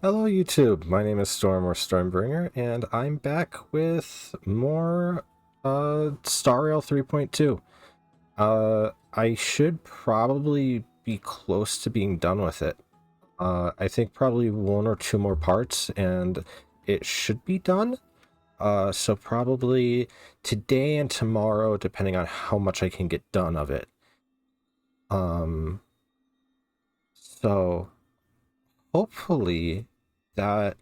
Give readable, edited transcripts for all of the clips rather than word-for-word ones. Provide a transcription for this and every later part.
Hello YouTube, my name is Storm or Stormbringer, and I'm back with more Star Rail 3.2. I should probably be close to being done with it. I think probably one or two more parts and it should be done. So probably today and tomorrow, depending on how much I can get done of it. Um, so hopefully that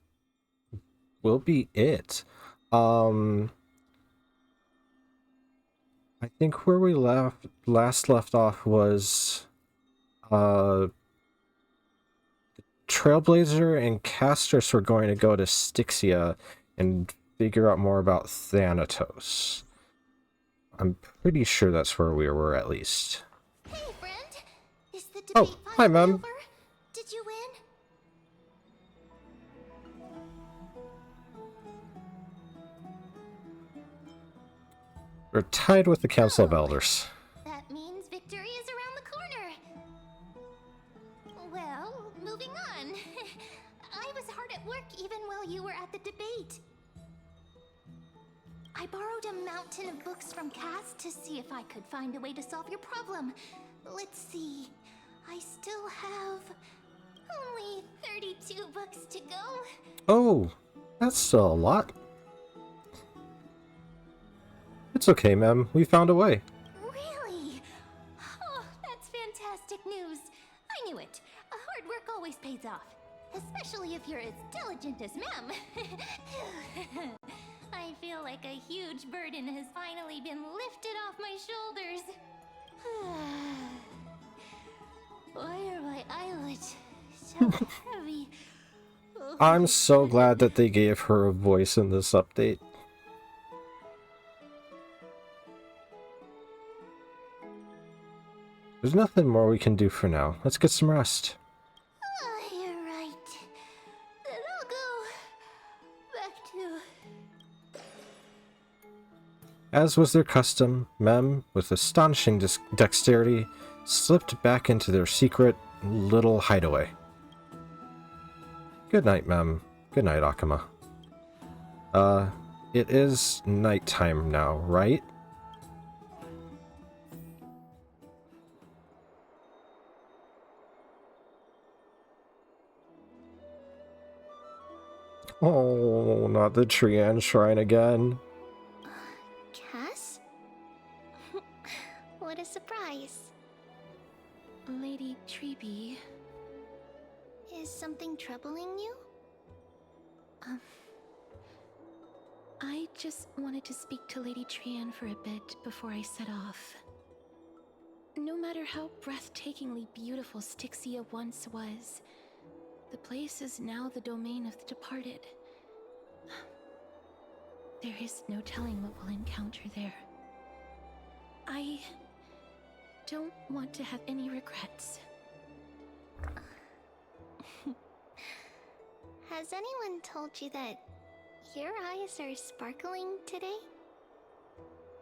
will be it. Um, I think where we last left off was uh Trailblazer and Castris were going to go to Styxia and figure out more about Thanatos. I'm pretty sure that's where we were at least. Hey, friend! Is the Oh, debate hi, finally Mem. over? Did you win? We're tied with the Council of Elders. That means victory is around the corner. Well, moving on. I was hard at work even while you were at the debate. I borrowed a mountain of books from Cass to see if I could find a way to solve your problem. Let's see. I still have only 32 books to go. Oh, that's still a lot. It's okay, Mem. We found a way. Really? Oh, that's fantastic news. I knew it. Hard work always pays off. Especially if you're as diligent as Mem. I feel like a huge burden has finally been lifted off my shoulders. Why are my eyelids so heavy? I'm so glad that they gave her a voice in this update. There's nothing more we can do for now. Let's get some rest. You're right. Then I'll go back to... As was their custom, Mem, with astonishing dexterity, slipped back into their secret little hideaway. Good night, Mem. Good night, Akama. It is nighttime now, right? Oh, not the Trian Shrine again. Cass? What a surprise. Lady Treeby. Is something troubling you? I just wanted to speak to Lady Trian for a bit before I set off. No matter how breathtakingly beautiful Styxia once was, the place is now the domain of the departed. There is no telling what we'll encounter there. I don't want to have any regrets. Has anyone told you that your eyes are sparkling today?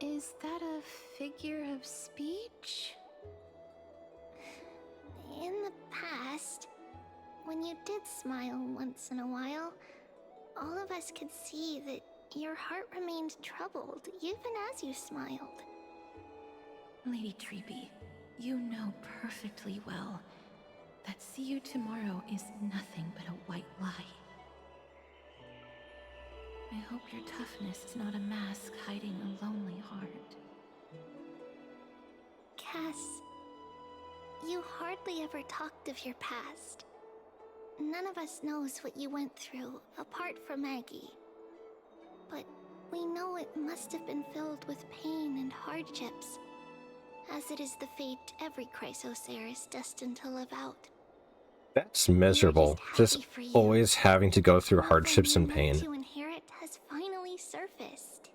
Is that a figure of speech? In the past, when you did smile once in a while, all of us could see that your heart remained troubled even as you smiled. Lady Treeby, you know perfectly well that see you tomorrow is nothing but a white lie. I hope your toughness is not a mask hiding a lonely heart. Cass, you hardly ever talked of your past. None of us knows what you went through apart from Maggie. But we know it must have been filled with pain and hardships, as it is the fate every Chrysosaur is destined to live out. That's miserable. Just always having to go through hardships and pain. To inherit has finally surfaced.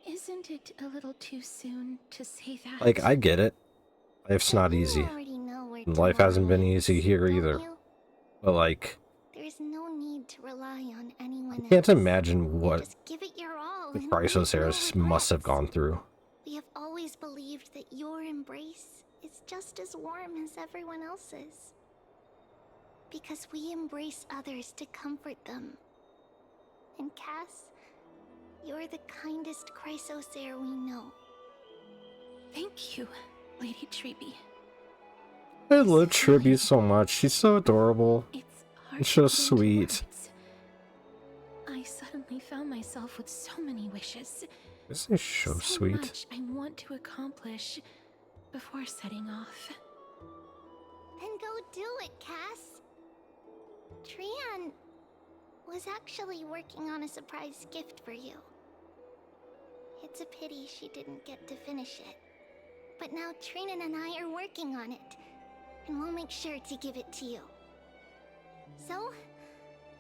Isn't it a little too soon to say that? Like, I get it. Life's not easy. And life hasn't been easy here either. But like, there's no need to rely on anyone I can't else. imagine what Just give it your all the and Chrysosaurus must have gone through. We have always believed that your embrace is just as warm as everyone else's. because we embrace others to comfort them. And Cass, you're the kindest Chrysosaur we know. Thank you, Lady Treby. I love Tribby so much. She's so adorable. It's hard And so to put into sweet. words. I suddenly found myself with so many wishes. This is so sweet. Much I want to accomplish before setting off. Then go do it, Cass. Trian was actually working on a surprise gift for you. It's a pity she didn't get to finish it. But now Trinan and I are working on it, and we'll make sure to give it to you. So,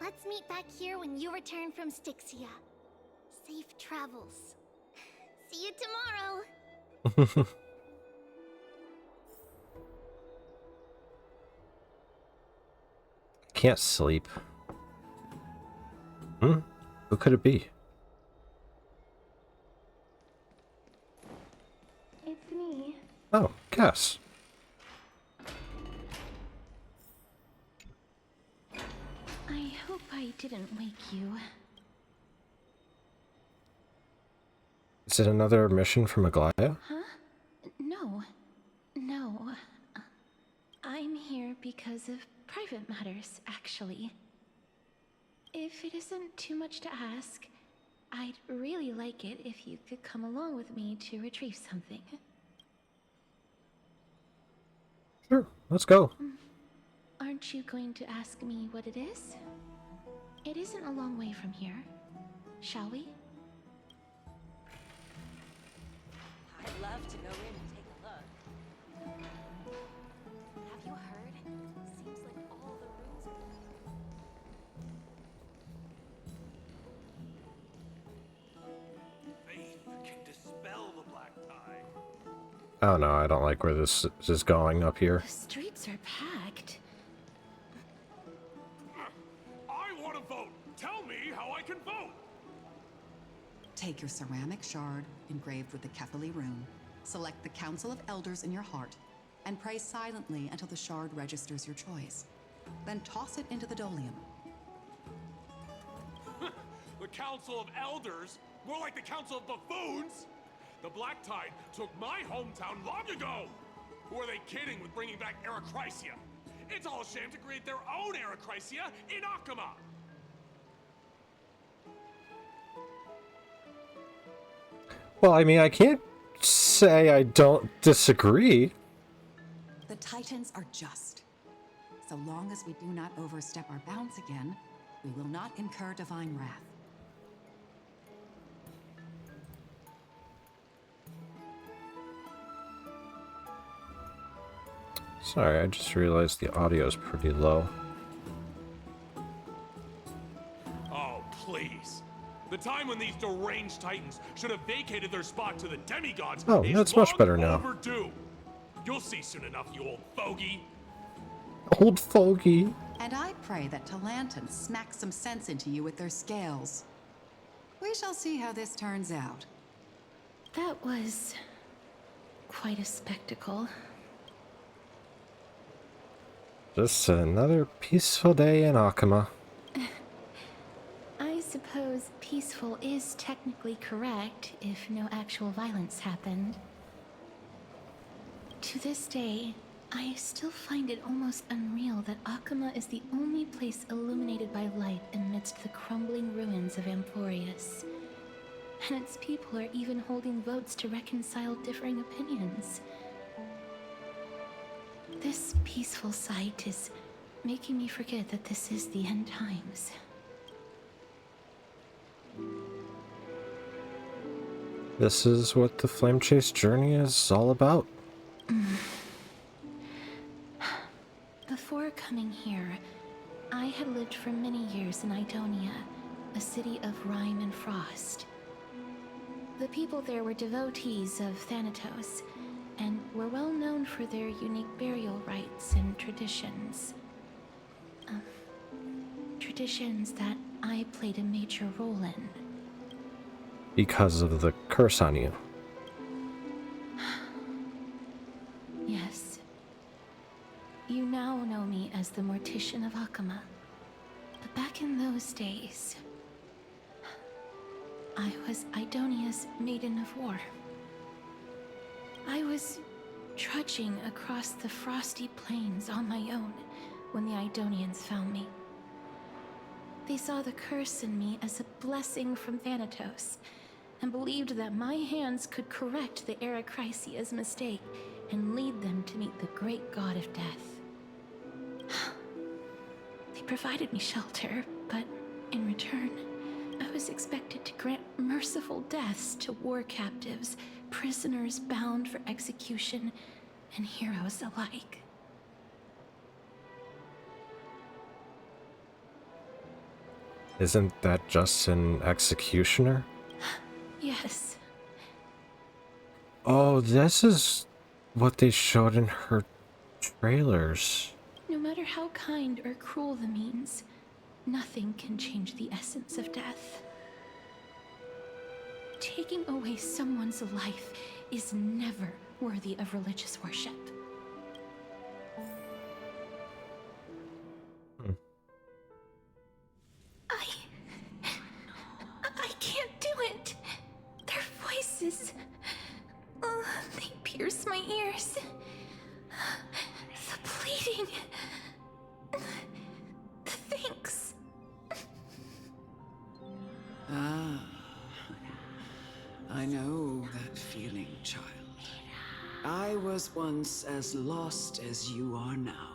let's meet back here when you return from Styxia. Safe travels. See you tomorrow! Can't sleep. Hmm? Who could it be? It's me. Oh, Cass. I hope I didn't wake you. Is it another mission from Aglaya? Huh? No. No. I'm here because of private matters, actually. If it isn't too much to ask, I'd really like it if you could come along with me to retrieve something. Sure, let's go. Aren't you going to ask me what it is? It isn't a long way from here. Shall we? I'd love to go in and take a look. Have you heard? Seems like all the rooms are... Faith can dispel the black tide. Oh no, I don't like where this is going up here. The streets are packed. I want to vote. Tell me how I can vote. Take your ceramic shard engraved with the Kephili rune, select the Council of Elders in your heart, and pray silently until the shard registers your choice. Then toss it into the Dolium. The Council of Elders? More like the Council of Buffoons? The Black Tide took my hometown long ago! Who are they kidding with bringing back Erechrysia? It's all a sham to create their own Erechrysia in Akama! Well, I mean, I can't say I don't disagree. The Titans are just. So long as we do not overstep our bounds again, we will not incur divine wrath. Sorry, I just realized the audio is pretty low. Oh, please. The time when these deranged titans should have vacated their spot to the demigods Oh, is that's much long better now. overdue. You'll see soon enough, you old fogey. Old fogey. And I pray that Talanton smacks some sense into you with their scales. We shall see how this turns out. That was quite a spectacle. Just another peaceful day in Akama. I suppose peaceful is technically correct if no actual violence happened. To this day, I still find it almost unreal that Akama is the only place illuminated by light amidst the crumbling ruins of Amphorius. And its people are even holding votes to reconcile differing opinions. This peaceful sight is making me forget that this is the end times. This is what the Flame Chase journey is all about. Before coming here, I had lived for many years in Idonia, a city of rime and frost. The people there were devotees of Thanatos, and were well known for their unique burial rites and traditions. Traditions that I played a major role in. Because of the curse on you. Yes. You now know me as the mortician of Akama. But back in those days, I was Idonia's maiden of war. I was trudging across the frosty plains on my own when the Idonians found me. They saw the curse in me as a blessing from Thanatos, and believed that my hands could correct the Erechrysia's mistake and lead them to meet the great god of death. They provided me shelter, but in return, I was expected to grant merciful deaths to war captives, prisoners bound for execution, and heroes alike. Isn't that just an executioner? Yes. Oh, this is what they showed in her trailers. No matter how kind or cruel the means, nothing can change the essence of death. Taking away someone's life is never worthy of religious worship. I can't do it. Their voices, they pierce my ears. The pleading. The thanks. Ah, I know that feeling, child. I was once as lost as you are now.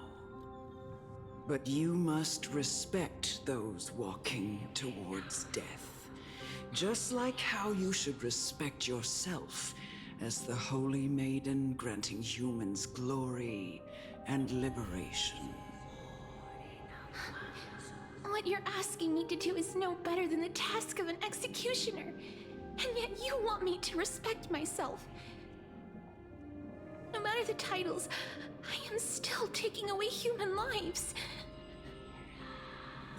But you must respect those walking towards death, just like how you should respect yourself as the Holy Maiden granting humans glory and liberation. What you're asking me to do is no better than the task of an executioner, and yet you want me to respect myself. No matter the titles, I am still taking away human lives.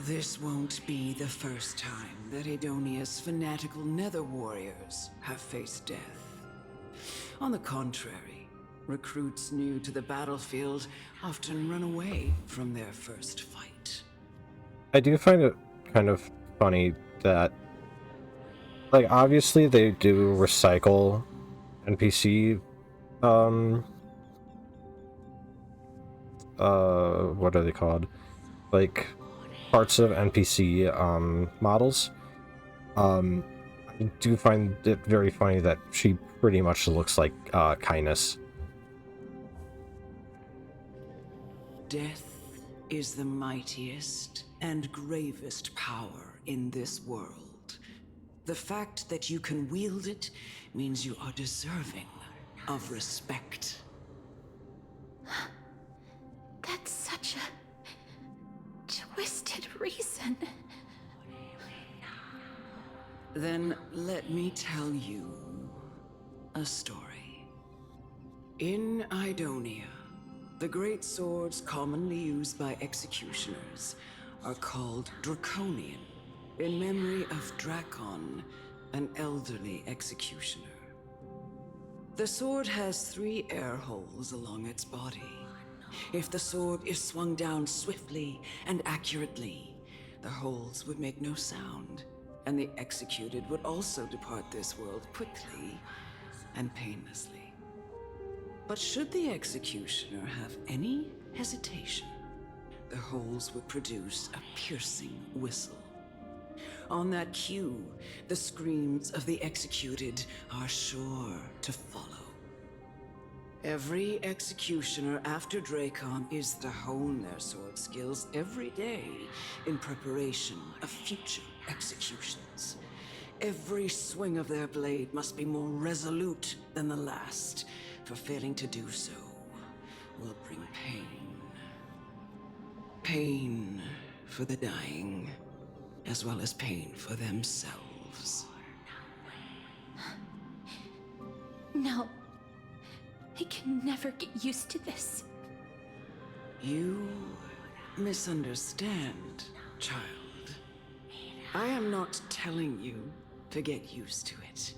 This won't be the first time that Edonia's fanatical nether warriors have faced death. On the contrary, recruits new to the battlefield often run away from their first fight. I do find it kind of funny that, like, obviously they do recycle NPC, what are they called? Like, parts of NPC, models. I do find it very funny that she pretty much looks like, Kindness. Death is the mightiest and gravest power in this world. The fact that you can wield it means you are deserving of respect. That's such a twisted reason. Then let me tell you a story. In Idonia, the great swords commonly used by executioners are called Draconian, in memory of Drakon, an elderly executioner. The sword has 3 air holes along its body. If the sword is swung down swiftly and accurately, the holes would make no sound, and the executed would also depart this world quickly and painlessly. But should the executioner have any hesitation, the holes would produce a piercing whistle. On that cue, the screams of the executed are sure to follow. Every executioner after Drakon is to hone their sword skills every day in preparation of future executions. Every swing of their blade must be more resolute than the last, for failing to do so will bring pain. Pain for the dying, as well as pain for themselves. No. I can never get used to this. You misunderstand, child. I am not telling you to get used to it.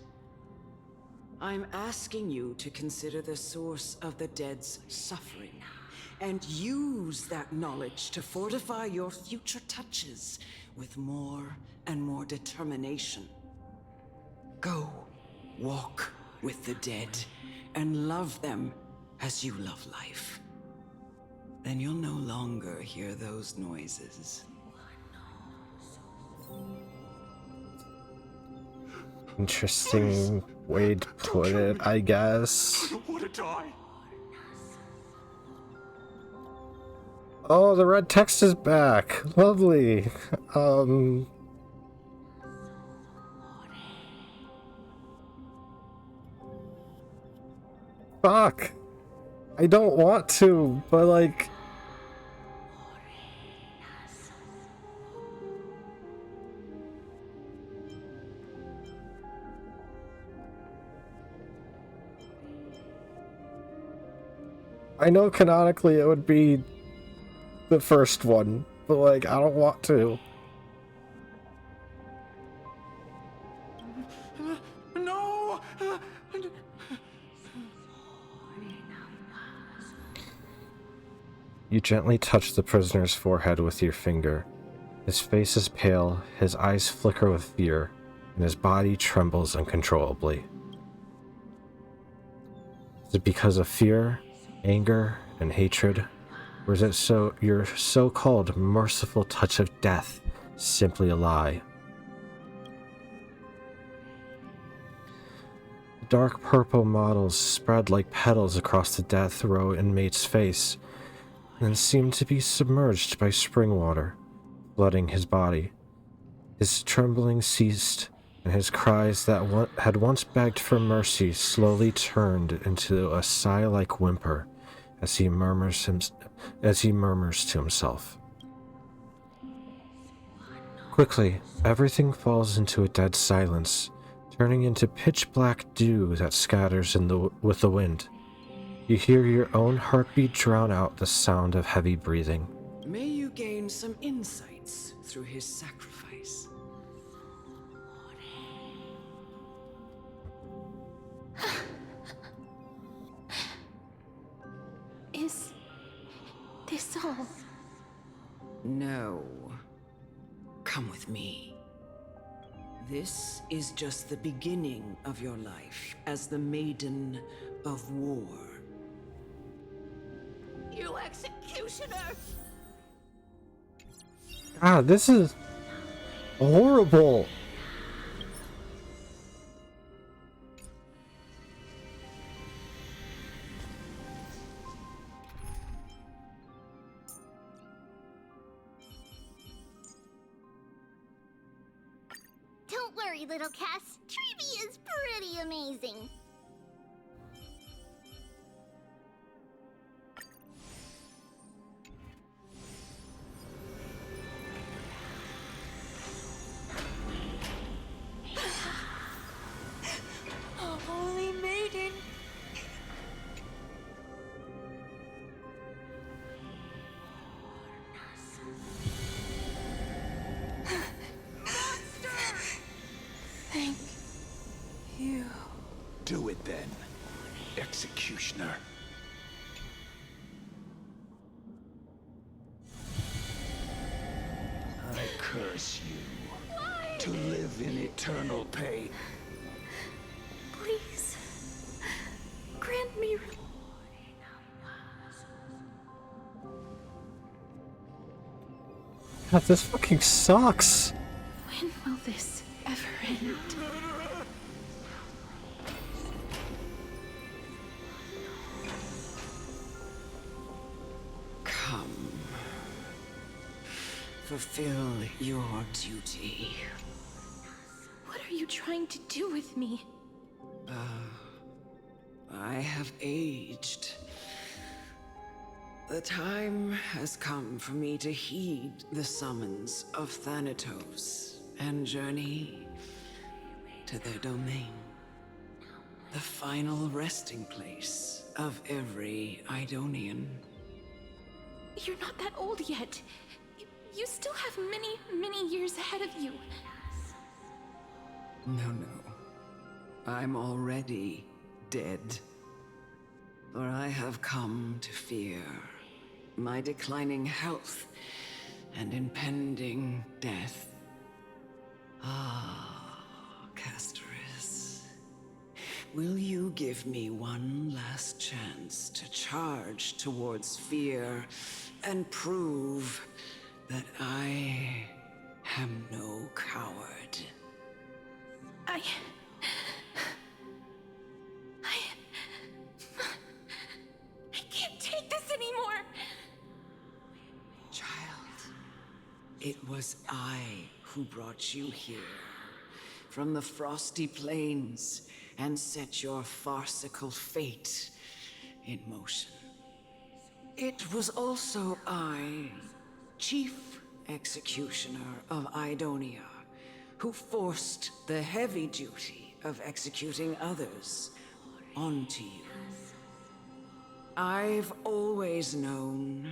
I'm asking you to consider the source of the dead's suffering and use that knowledge to fortify your future touches with more and more determination. Go, walk with the dead, and love them as you love life. Then you'll no longer hear those noises. Interesting way to put it, I guess. I don't want to die. Oh, the red text is back. Lovely. Fuck. I don't want to, but like... I know canonically it would be the first one, but like, I don't want to. No! You gently touch the prisoner's forehead with your finger. His face is pale, his eyes flicker with fear, and his body trembles uncontrollably. Is it because of fear, anger, and hatred? Or is it your so-called merciful touch of death simply a lie? Dark purple models spread like petals across the death row inmate's face, and seemed to be submerged by spring water, flooding his body. His trembling ceased, and his cries that had once begged for mercy slowly turned into a sigh-like whimper as he murmurs to himself. Quickly, everything falls into a dead silence, turning into pitch-black dew that scatters with the wind. You hear your own heartbeat drown out the sound of heavy breathing. May you gain some insights through his sacrifice. Is this all? No. Come with me. This is just the beginning of your life as the Maiden of War. You executioner! Ah, this is horrible. Don't worry, little Cass. Treevee is pretty amazing. Holy maiden! Thank you. Do it then, executioner. I curse you to live in eternal pain. Please, grant me. God, this fucking sucks. When will this ever end? Come. Fulfill your duty. What are you trying to do with me? I have aged. The time has come for me to heed the summons of Thanatos and journey to their domain. The final resting place of every Idonian. You're not that old yet. You still have many, many years ahead of you. No. I'm already dead. For I have come to fear my declining health and impending death. Ah, Castoris. Will you give me one last chance to charge towards fear and prove that I am no coward? I can't take this anymore! Child, it was I who brought you here from the frosty plains and set your farcical fate in motion. It was also I, Chief Executioner of Idonia, who forced the heavy duty of executing others onto you. I've always known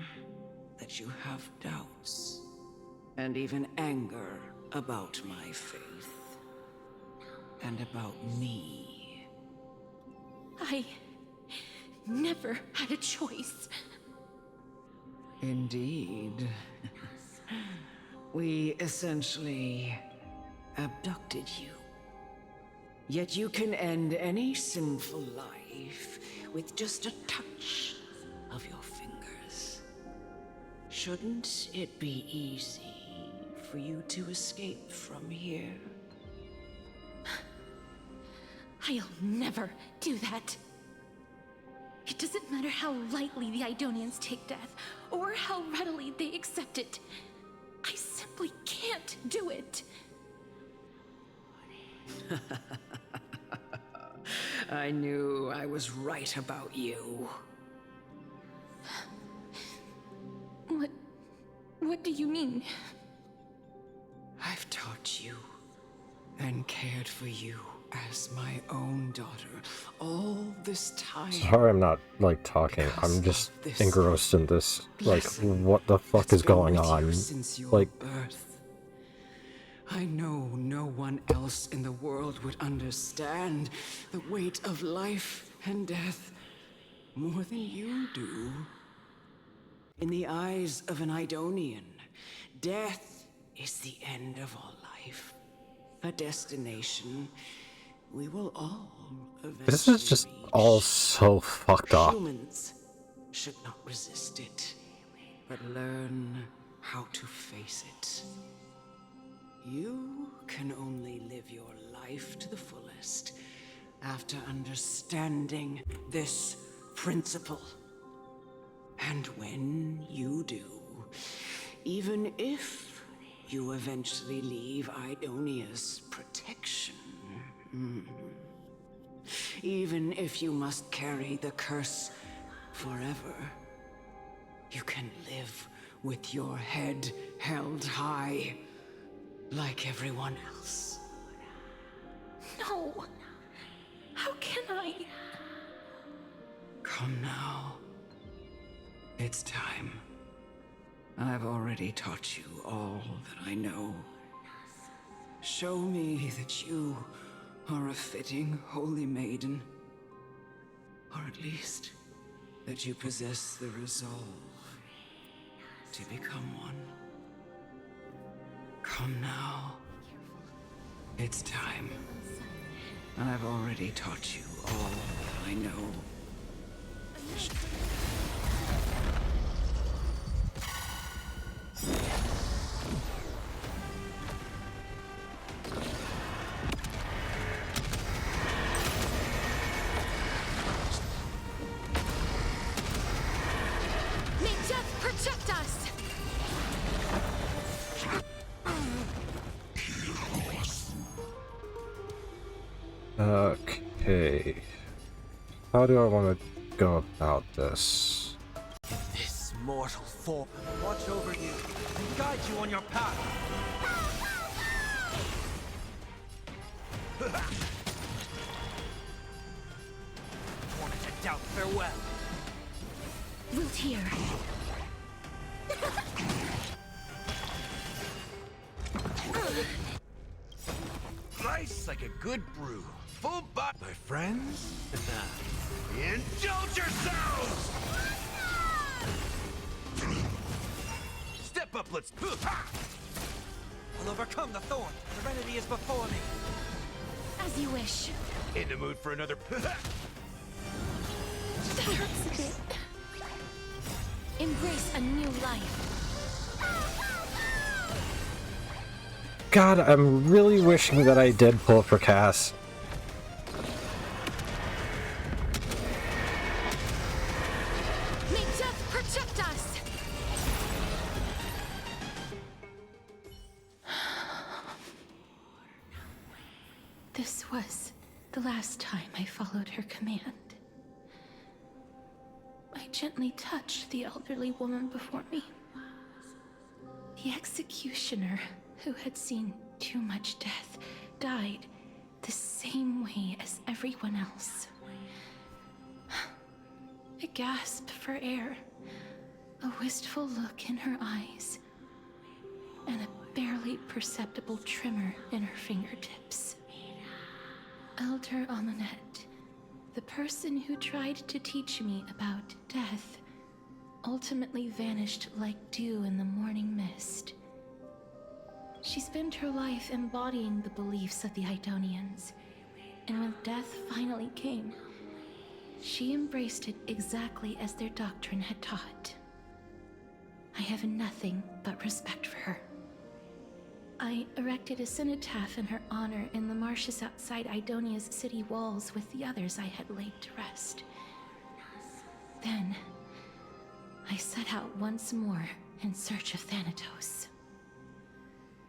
that you have doubts and even anger about my faith and about me. I never had a choice. Indeed. We essentially abducted you. Yet you can end any sinful life with just a touch of your fingers. Shouldn't it be easy for you to escape from here? I'll never do that. It doesn't matter how lightly the Idonians take death, or how readily they accept it. I simply can't do it. I knew I was right about you. What do you mean? I've taught you and cared for you as my own daughter all this time. Sorry, I'm not like talking. I'm just engrossed in this. Like, what the fuck is going on? Since your Like, birth. I know no one else in the world would understand the weight of life and death more than you do. In the eyes of an Idonian, death is the end of all life. A destination we will all eventually this is just all so fucked up. Humans should not resist it, but learn how to face it. You can only live your life to the fullest after understanding this principle. And when you do, even if you eventually leave Idonia's protection, even if you must carry the curse forever, you can live with your head held high, like everyone else. No. How can I? Come now. It's time. I've already taught you all that I know. Show me that you are a fitting holy maiden. Or at least, that you possess the resolve to become one. Come now. It's time. I've already taught you all that I know. May death protect us! Okay. How do I want to go about this? This mortal form will watch over you and guide you on your path. Wanted to doubt farewell. Root here. Nice like a good brew. Full bot, my friends. Indulge yourselves! Step up, let's... I'll overcome the thorn. Serenity is before me. As you wish. In the mood for another... That hurts a bit. Embrace a new life. God, I'm really wishing that I did pull for Cass. May death protect us! This was the last time I followed her command. I gently touched the elderly woman before me. The executioner, who had seen too much death, died the same way as everyone else. A gasp for air, a wistful look in her eyes, and a barely perceptible tremor in her fingertips. Elder Amunet, the person who tried to teach me about death, ultimately vanished like dew in the morning mist. She spent her life embodying the beliefs of the Idonians, and when death finally came, she embraced it exactly as their doctrine had taught. I have nothing but respect for her. I erected a cenotaph in her honor in the marshes outside Idonia's city walls with the others I had laid to rest. Then, I set out once more in search of Thanatos.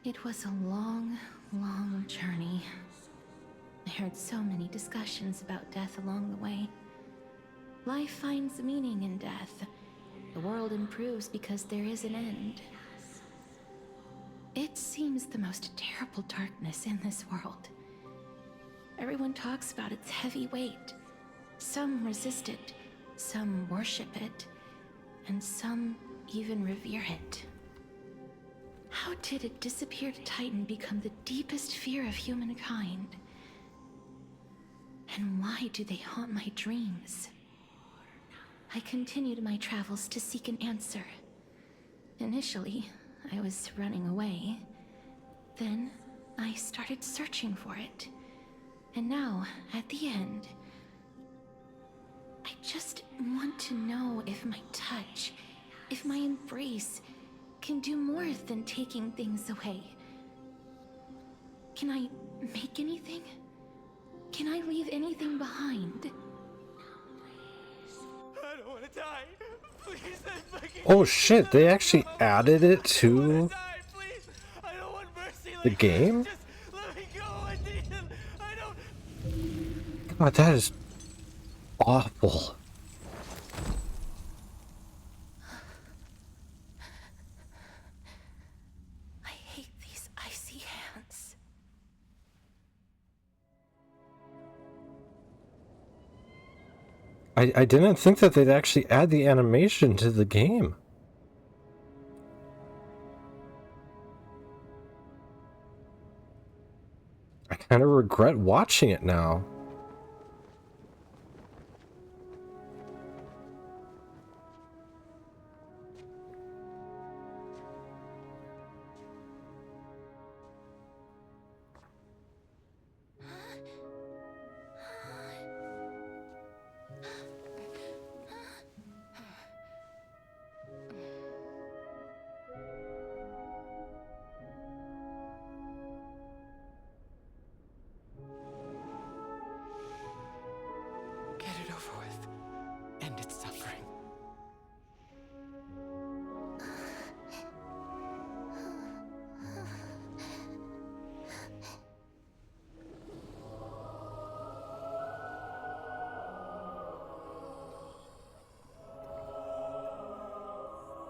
It was a long, long journey. I heard so many discussions about death along the way. Life finds meaning in death. The world improves because there is an end. It seems the most terrible darkness in this world. Everyone talks about its heavy weight. Some resist it, some worship it, and some even revere it. How did a disappeared titan become the deepest fear of humankind? And why do they haunt my dreams? I continued my travels to seek an answer. Initially, I was running away. Then, I started searching for it. And now, at the end, I just want to know if my touch, if my embrace, can do more than taking things away. Can I make anything? Can I leave anything behind? I don't want to die. Please, I fucking... Oh shit, they actually added it to die, please. I don't want mercy the like game? this. Just let me go. I don't... God, that is awful. I hate these icy hands. I didn't think that they'd actually add the animation to the game. I kind of regret watching it now. Get it over with. End its suffering.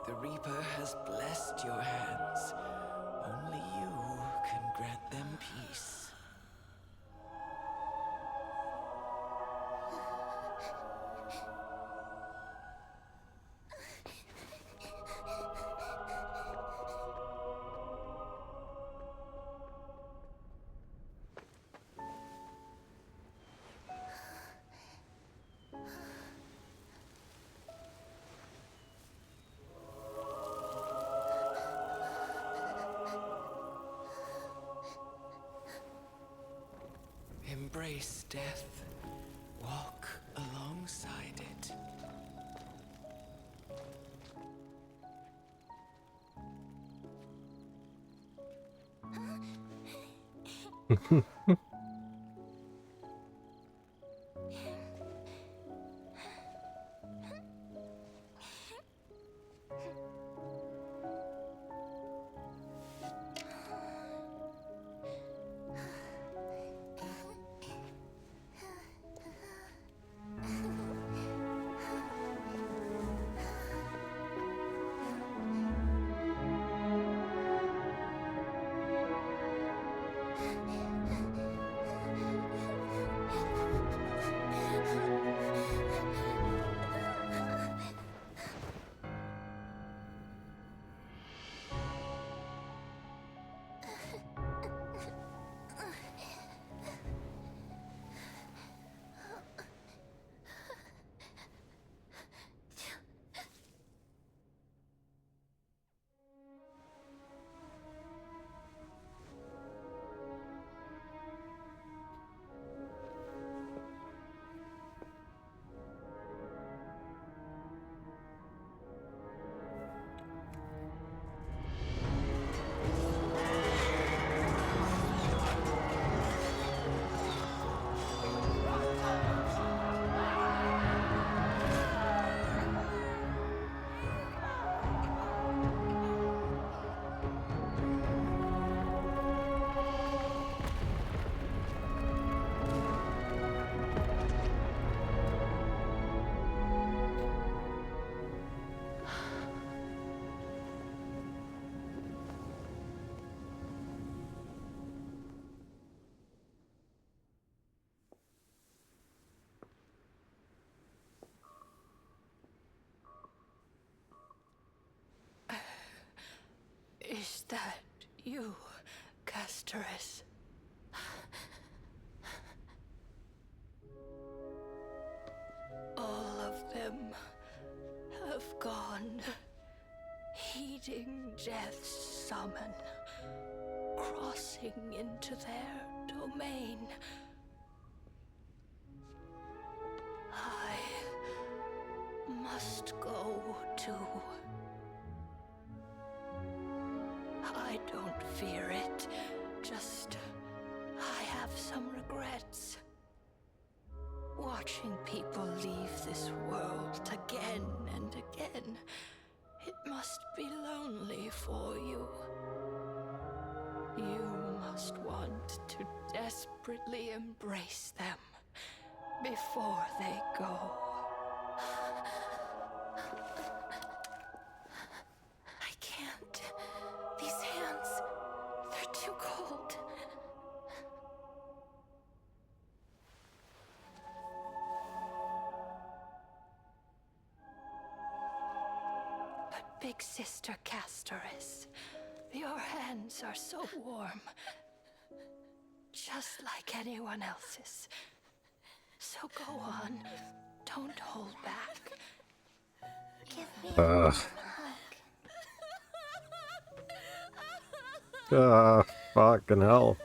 The Reaper has blessed your hands. Only you can grant them peace. Embrace death. Walk alongside it. Is that you, Casteress? All of them have gone, heeding death's summon, crossing into their domain. I must go too. I don't fear it, just I have some regrets. Watching people leave this world again and again, it must be lonely for you. You must want to desperately embrace them before they go. I can't. These hands, they're too cold. But Big Sister Casteress, your hands are so warm. Just like anyone else's. So go on. Don't hold back. Give me a hug. Fucking hell.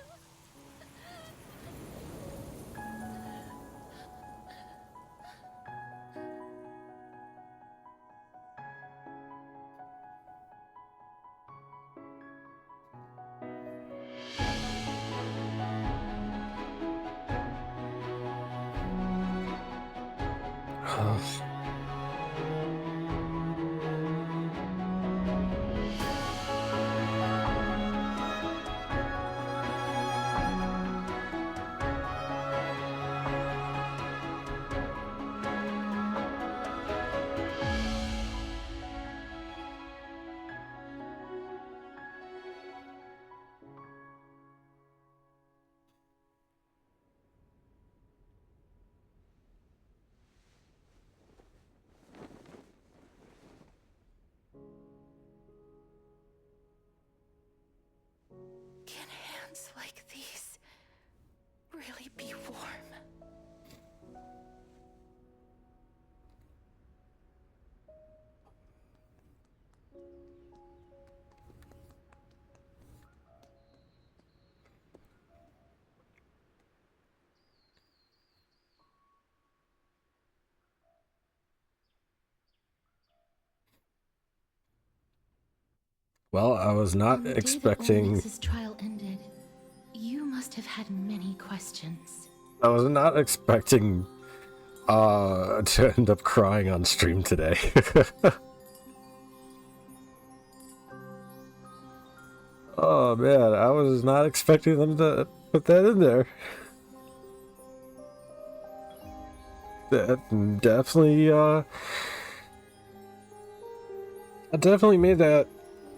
Can hands like these really be warm? Well, I was not On the day that expecting... Onyx's trial ended, you must have had many questions. I was not expecting to end up crying on stream today. Oh man, I was not expecting them to put that in there. That definitely made that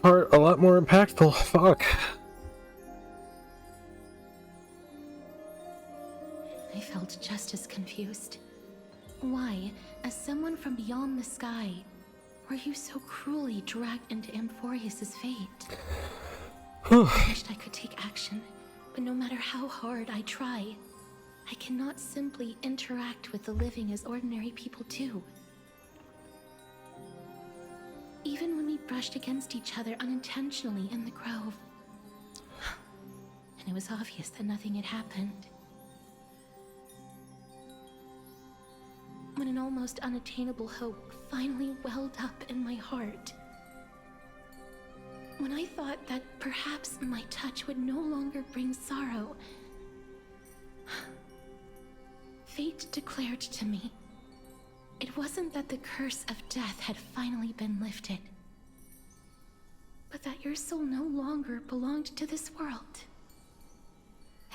part a lot more impactful. Fuck. I felt just as confused. Why, as someone from beyond the sky, were you so cruelly dragged into Amphorius's fate? I wished I could take action, but no matter how hard I try, I cannot simply interact with the living as ordinary people do. Even when we brushed against each other unintentionally in the grove, and it was obvious that nothing had happened. When an almost unattainable hope finally welled up in my heart. When I thought that perhaps my touch would no longer bring sorrow, fate declared to me, it wasn't that the curse of death had finally been lifted, but that your soul no longer belonged to this world.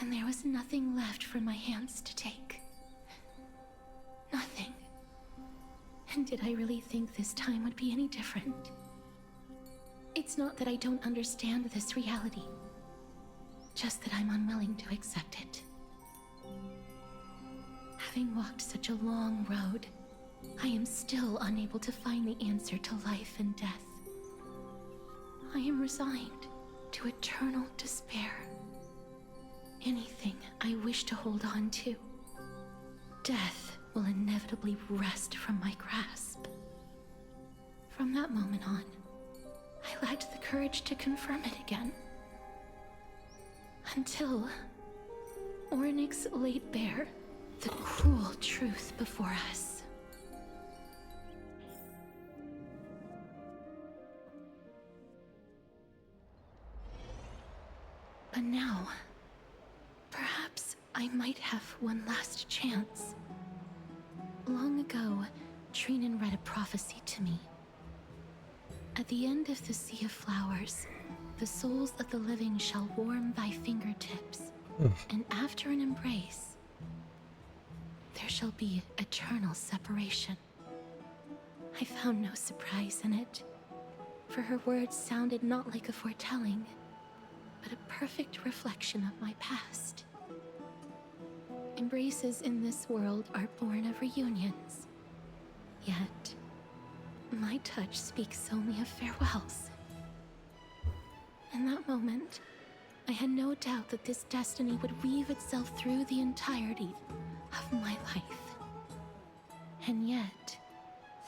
And there was nothing left for my hands to take. Nothing. And did I really think this time would be any different? It's not that I don't understand this reality, just that I'm unwilling to accept it. Having walked such a long road, I am still unable to find the answer to life and death. I am resigned to eternal despair. Anything I wish to hold on to, death will inevitably wrest from my grasp. From that moment on, I lacked the courage to confirm it again. Until Onyx laid bare the cruel truth before us. But now, perhaps I might have one last chance. Long ago, Trinan read a prophecy to me. At the end of the Sea of Flowers, the souls of the living shall warm thy fingertips, and after an embrace, there shall be eternal separation. I found no surprise in it, for her words sounded not like a foretelling, but a perfect reflection of my past. Embraces in this world are born of reunions, yet my touch speaks only of farewells. In that moment, I had no doubt that this destiny would weave itself through the entirety of my life. And yet,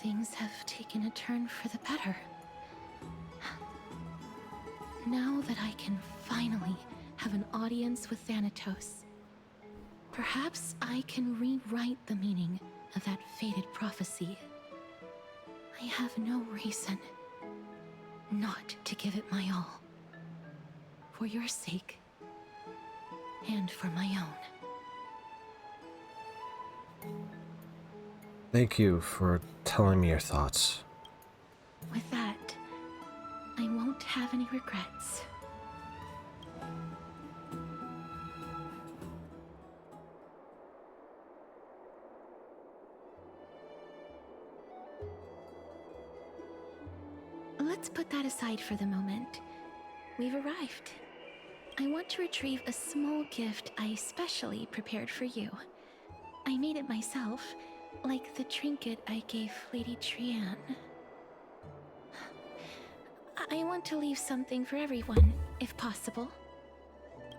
things have taken a turn for the better. Now that I can finally have an audience with Thanatos, perhaps I can rewrite the meaning of that fated prophecy. I have no reason not to give it my all. For your sake, and for my own. Thank you for telling me your thoughts. With that, I won't have any regrets. Let's put that aside for the moment. We've arrived. I want to retrieve a small gift I specially prepared for you. I made it myself, like the trinket I gave Lady Trian. I want to leave something for everyone, if possible.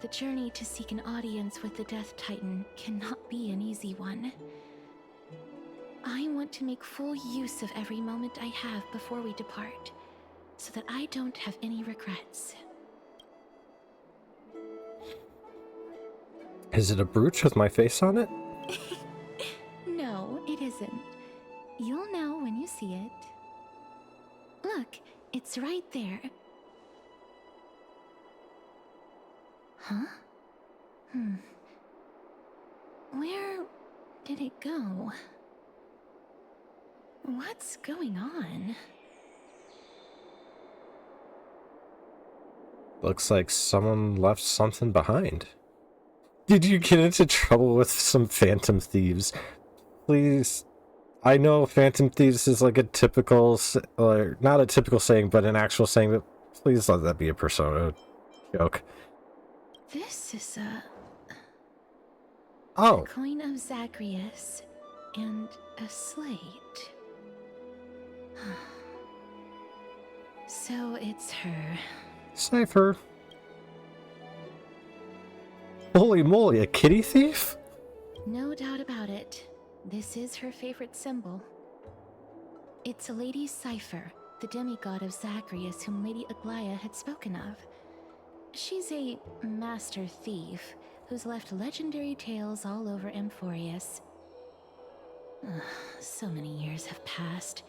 The journey to seek an audience with the Death Titan cannot be an easy one. I want to make full use of every moment I have before we depart, so that I don't have any regrets. Is it a brooch with my face on it? No, it isn't. You'll know when you see it. Look, it's right there. Huh? Where did it go? What's going on? Looks like someone left something behind. Did you get into trouble with some phantom thieves? Please. I know phantom thieves is like a typical, or not a typical saying, but an actual saying, but please let that be a Persona joke. This is a Oh, coin of Zagreus and a slate. So it's her. Cypher. Holy moly, a kitty thief? No doubt about it. This is her favorite symbol. It's Lady Cypher, the demigod of Zagreus whom Lady Aglaia had spoken of. She's a master thief who's left legendary tales all over Amphorius. So many years have passed,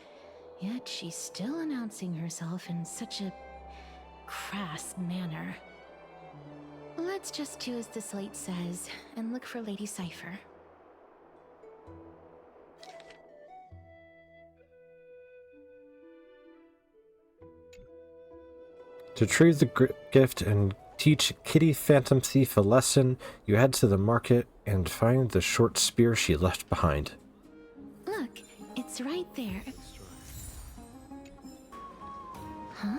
yet she's still announcing herself in such a crass manner. Let's just do as the slate says and look for Lady Cypher. To retrieve the gift and teach Kitty Phantom Thief a lesson, you head to the market and find the short spear she left behind. Look, it's right there. Huh?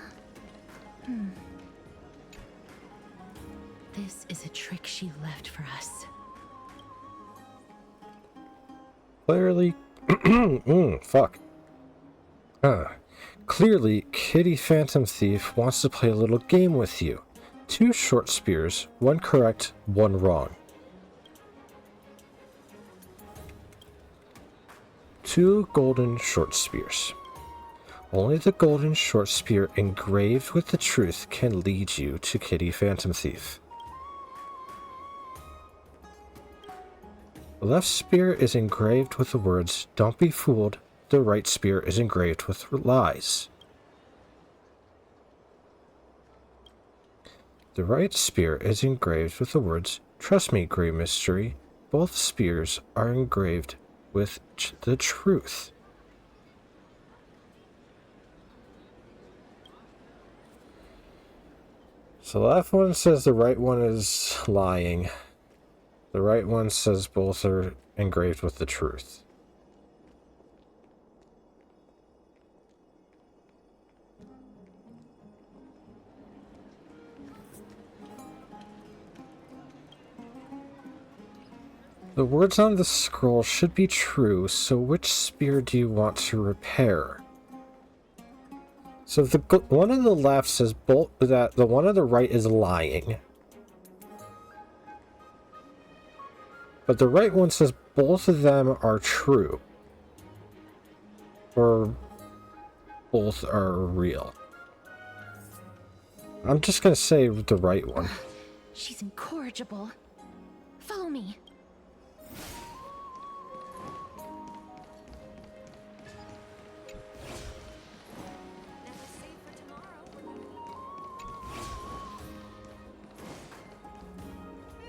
This is a trick she left for us. Clearly, fuck. Clearly, Kitty Phantom Thief wants to play a little game with you. 2 short spears, 1 correct, 1 wrong. 2 golden short spears. Only the golden short spear engraved with the truth can lead you to Kitty Phantom Thief. The left spear is engraved with the words, "Don't be fooled." The right spear is engraved with lies. The right spear is engraved with the words, "Trust me, Grey Mystery." Both spears are engraved with the truth. So the left one says the right one is lying. The right one says both are engraved with the truth. The words on the scroll should be true, so which spear do you want to repair? So the one on the left says that the one on the right is lying. But the right one says both of them are true. Or both are real. I'm just gonna say the right one. She's incorrigible. Follow me.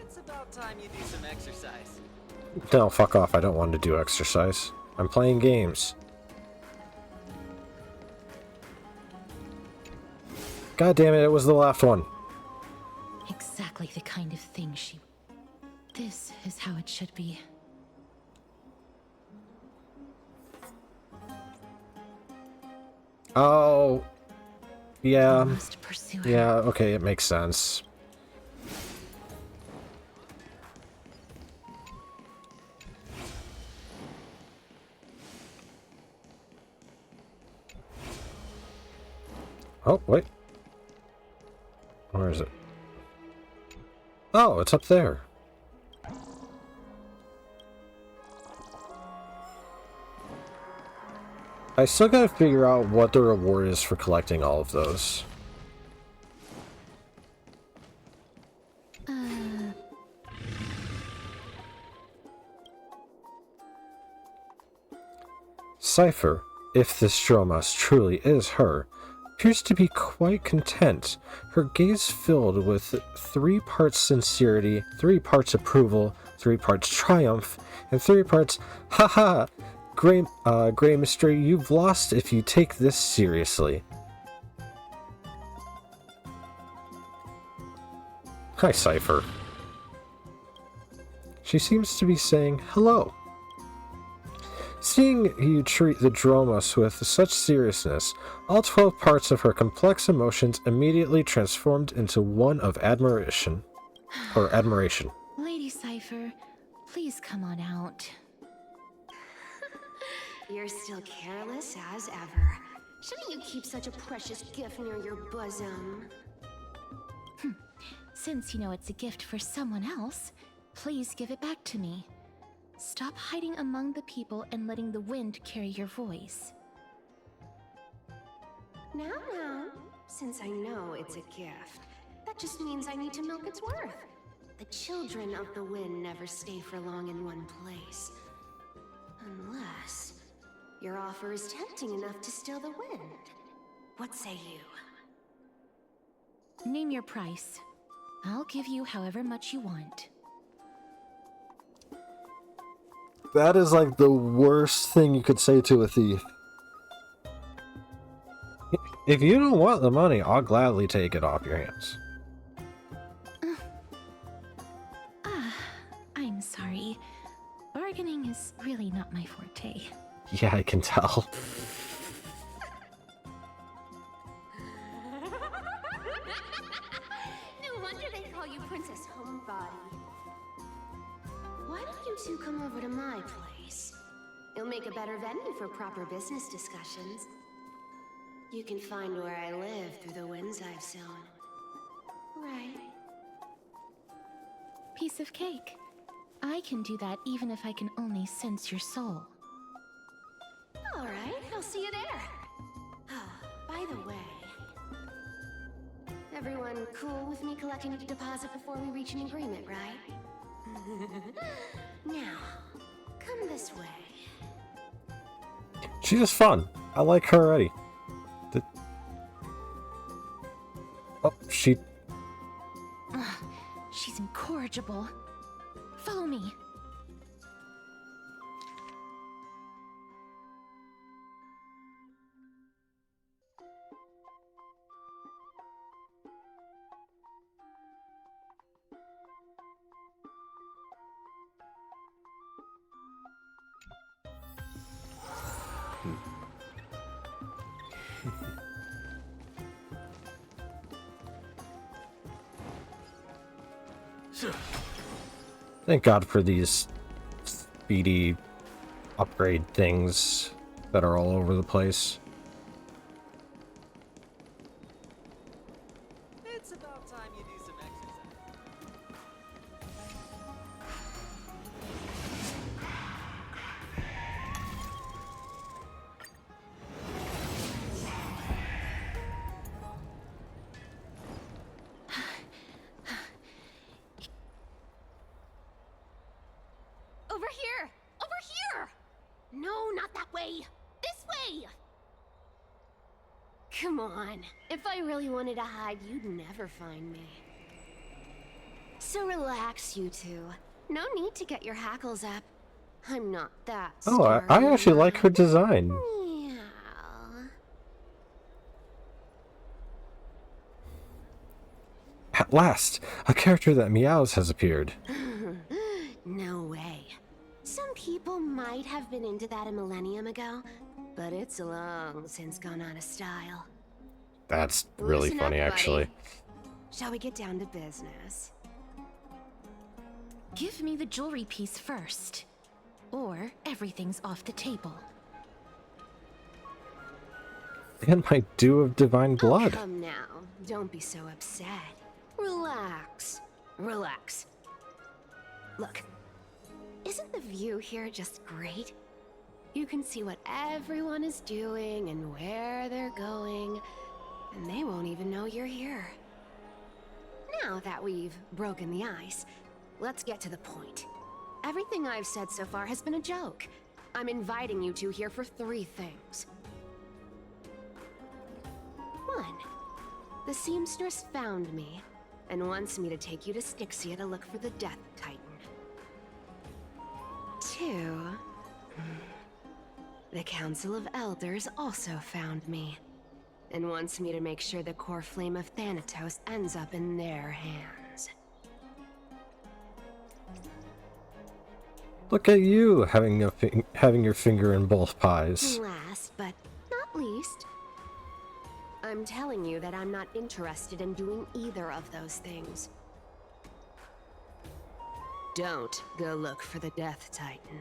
It's about time you do some exercise. No, fuck off. I don't want to do exercise. I'm playing games. God damn it, it was the left one. Exactly the kind of thing she... This is how it should be. Oh. Yeah. We must pursue her. Yeah, okay, it makes sense. Oh, wait. Where is it? Oh, it's up there. I still gotta figure out what the reward is for collecting all of those. Cypher, if this Stromas truly is her, appears to be quite content, her gaze filled with 3 parts sincerity, 3 parts approval, 3 parts triumph, and 3 parts, haha, Grey Mystery, you've lost if you take this seriously. Hi, Cypher. She seems to be saying hello. Seeing you treat the Dromos with such seriousness, all 12 parts of her complex emotions immediately transformed into one of admiration. Lady Cypher, please come on out. You're still careless as ever. Shouldn't you keep such a precious gift near your bosom? Since you know it's a gift for someone else, please give it back to me. Stop hiding among the people and letting the wind carry your voice. Now, since I know it's a gift, that just means I need to milk its worth. The children of the wind never stay for long in one place. Unless your offer is tempting enough to still the wind. What say you? Name your price. I'll give you however much you want. That is like the worst thing you could say to a thief. If you don't want the money, I'll gladly take it off your hands. I'm sorry. Bargaining is really not my forte. Yeah, I can tell. No wonder they call you Princess Homebody. Why don't you two come over to my place? It'll make a better venue for proper business discussions. You can find where I live through the winds I've sown. Right. Piece of cake. I can do that even if I can only sense your soul. All right, I'll see you there. By the way, everyone cool with me collecting a deposit before we reach an agreement, right? Now, come this way. She's just fun. I like her already. Oh, she... She's incorrigible. Follow me. Thank God for these speedy upgrade things that are all over the place. It's about time you do some exercise. Over here! Over here! No, not that way! This way! Come on. If I really wanted to hide, you'd never find me. So relax, you two. No need to get your hackles up. I'm not that Oh, I actually like her design. Meow. At last, a character that meows has appeared. No way. Some people might have been into that a millennium ago, but it's long since gone out of style. That's really Listen funny, up, actually. buddy. Shall we get down to business? Give me the jewelry piece first, or everything's off the table. And my dew of divine Oh, blood. come now. Don't be so upset. Relax. Relax. Look, isn't the view here just great? You can see what everyone is doing and where they're going, and they won't even know you're here. Now that we've broken the ice, let's get to the point. Everything I've said so far has been a joke. I'm inviting you two here for 3 things. 1, The seamstress found me and wants me to take you to Styxia to look for the Death Titan. 2. The Council of Elders also found me and wants me to make sure the core flame of Thanatos ends up in their hands. Look at you, having your finger in both pies. Last but not least, I'm telling you that I'm not interested in doing either of those things. Don't go look for the Death Titan.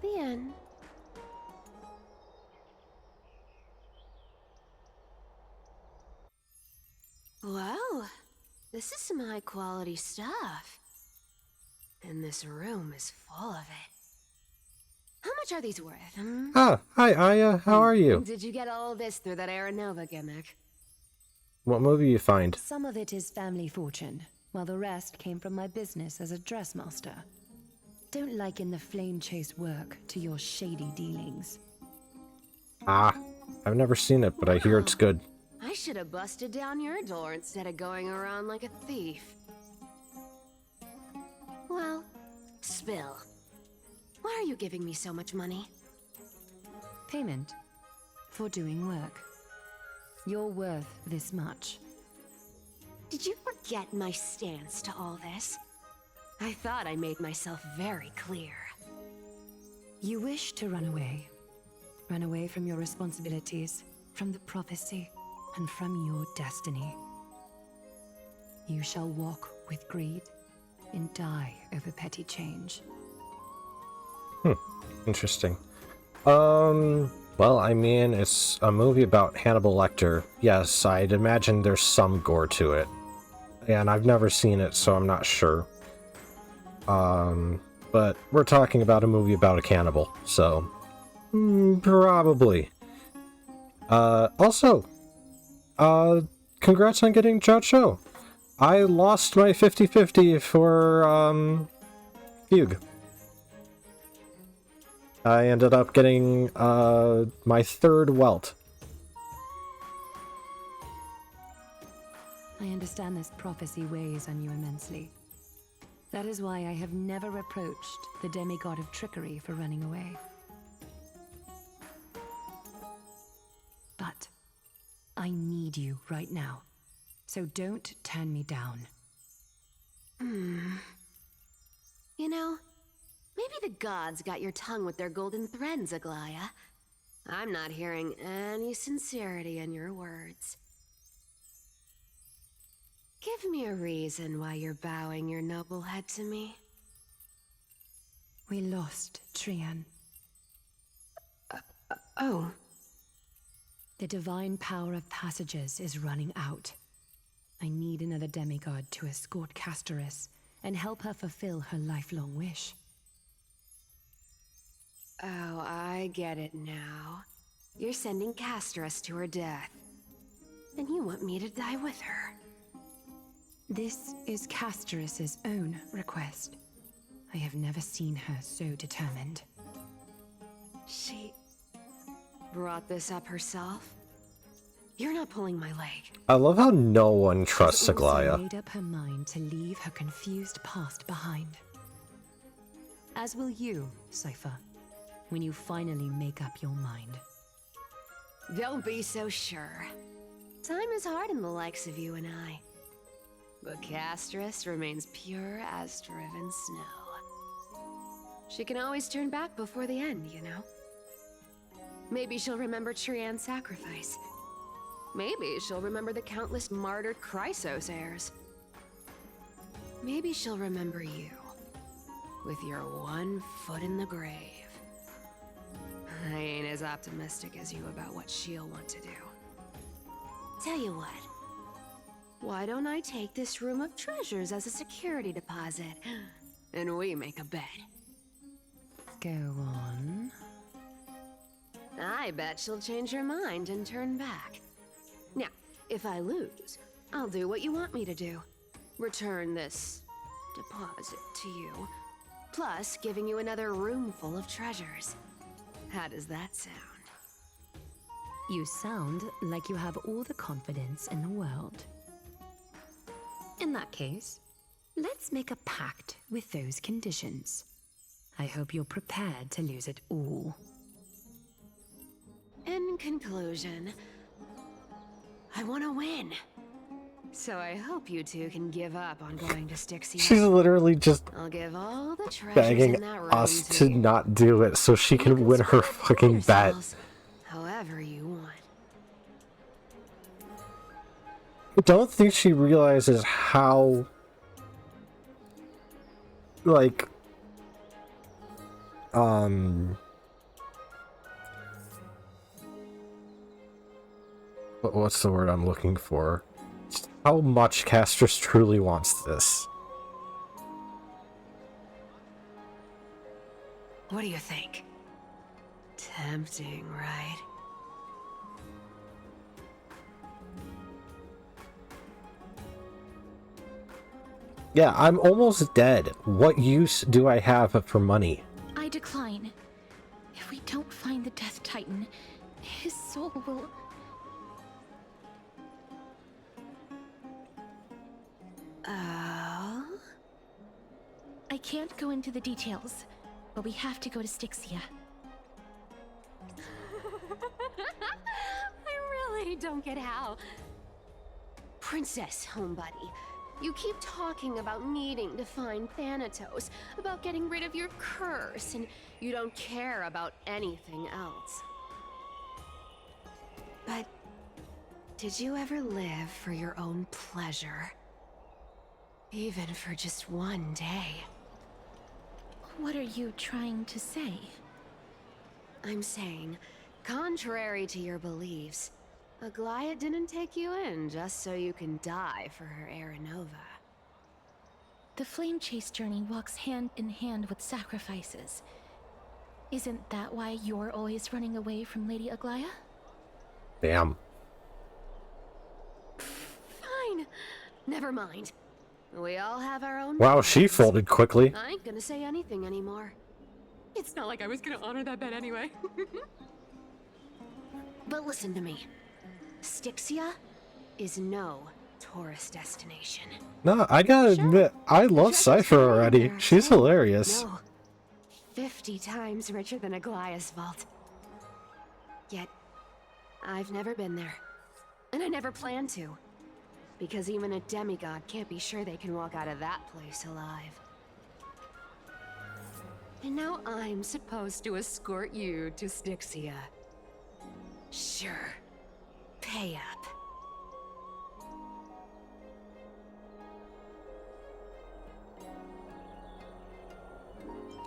The end. Well, this is some high-quality stuff. And this room is full of it. How much are these worth, hmm? Ah, hi Aya, how are you? Did you get all this through that Aeronova gimmick? What movie you find? Some of it is family fortune, while the rest came from my business as a dressmaster. Don't liken the flame chase work to your shady dealings. Ah, I've never seen it, but I hear it's good. I should have busted down your door instead of going around like a thief. Well, spill. Why are you giving me so much money? Payment for doing work. You're worth this much. Did you forget my stance to all this? I thought I made myself very clear. You wish to run away. Run away from your responsibilities, from the prophecy, and from your destiny. You shall walk with greed and die over petty change. Interesting. Well, I mean, it's a movie about Hannibal Lecter. Yes, I'd imagine there's some gore to it. And I've never seen it, so I'm not sure. But we're talking about a movie about a cannibal, so... probably. Also, congrats on getting Cho. I lost my 50-50 for, Fugue. I ended up getting, my third welt. I understand this prophecy weighs on you immensely. That is why I have never reproached the demigod of trickery for running away. But I need you right now, so don't turn me down. You know, maybe the gods got your tongue with their golden threads, Aglaya. I'm not hearing any sincerity in your words. Give me a reason why you're bowing your noble head to me. We lost Trian. Oh. The divine power of passages is running out. I need another demigod to escort Castoris and help her fulfill her lifelong wish. Oh, I get it now. You're sending Castoris to her death. And you want me to die with her. This is Castoris' own request. I have never seen her so determined. She brought this up herself? You're not pulling my leg. I love how no one trusts She also Aglaya. made up her mind to leave her confused past behind. As will you, Cypher, when you finally make up your mind. Don't be so sure. Time is hard in the likes of you and I. But Castoris remains pure as driven snow. She can always turn back before the end, you know? Maybe she'll remember Trian's sacrifice. Maybe she'll remember the countless martyred Chrysos heirs. Maybe she'll remember you, with your one foot in the grave. I ain't as optimistic as you about what she'll want to do. Tell you what. Why don't I take this room of treasures as a security deposit, and we make a bet? Go on. I bet she'll change her mind and turn back. Now, if I lose, I'll do what you want me to do. Return this deposit to you, plus giving you another room full of treasures. How does that sound? You sound like you have all the confidence in the world. In that case, let's make a pact with those conditions. I hope you're prepared to lose it all. In conclusion, I want to win. So I hope you two can give up on going to Styxia. She's literally just I'll give all the treasures begging in that room us to to you. not do it so she You can win her split it fucking bet. yourselves however you want. I don't think she realizes how, like, what's the word I'm looking for? How much Castris truly wants this. What do you think? Tempting, right? Yeah, I'm almost dead. What use do I have for money? I decline. If we don't find the Death Titan, his soul will... Oh? I can't go into the details, but we have to go to Styxia. I really don't get how. Princess, homebuddy, you keep talking about needing to find Thanatos, about getting rid of your curse, and you don't care about anything else. But did you ever live for your own pleasure? Even for just one day? What are you trying to say? I'm saying, contrary to your beliefs, Aglaia didn't take you in just so you can die for her Aranova. The flame chase journey walks hand in hand with sacrifices. Isn't that why you're always running away from Lady Aglaia? Damn. Fine. Never mind. We all have our own Wow, she plans. folded quickly. I ain't gonna say anything anymore. It's not like I was gonna honor that bet anyway. But listen to me. Styxia is no tourist destination. No, I gotta admit, I love Cypher already. She's hilarious. No. 50 times richer than Aglaia's vault. Yet, I've never been there. And I never plan to. Because even a demigod can't be sure they can walk out of that place alive. And now I'm supposed to escort you to Styxia. Sure. Pay up.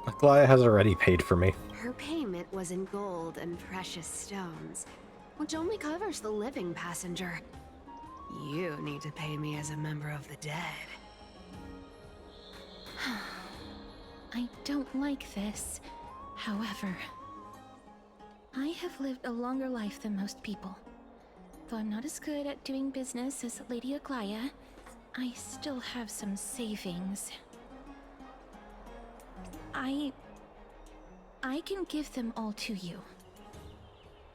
Aglaia has already paid for me. Her payment was in gold and precious stones, which only covers the living passenger. You need to pay me as a member of the dead. I don't like this. However, I have lived a longer life than most people. Though I'm not as good at doing business as Lady Aglaia, I still have some savings. I can give them all to you.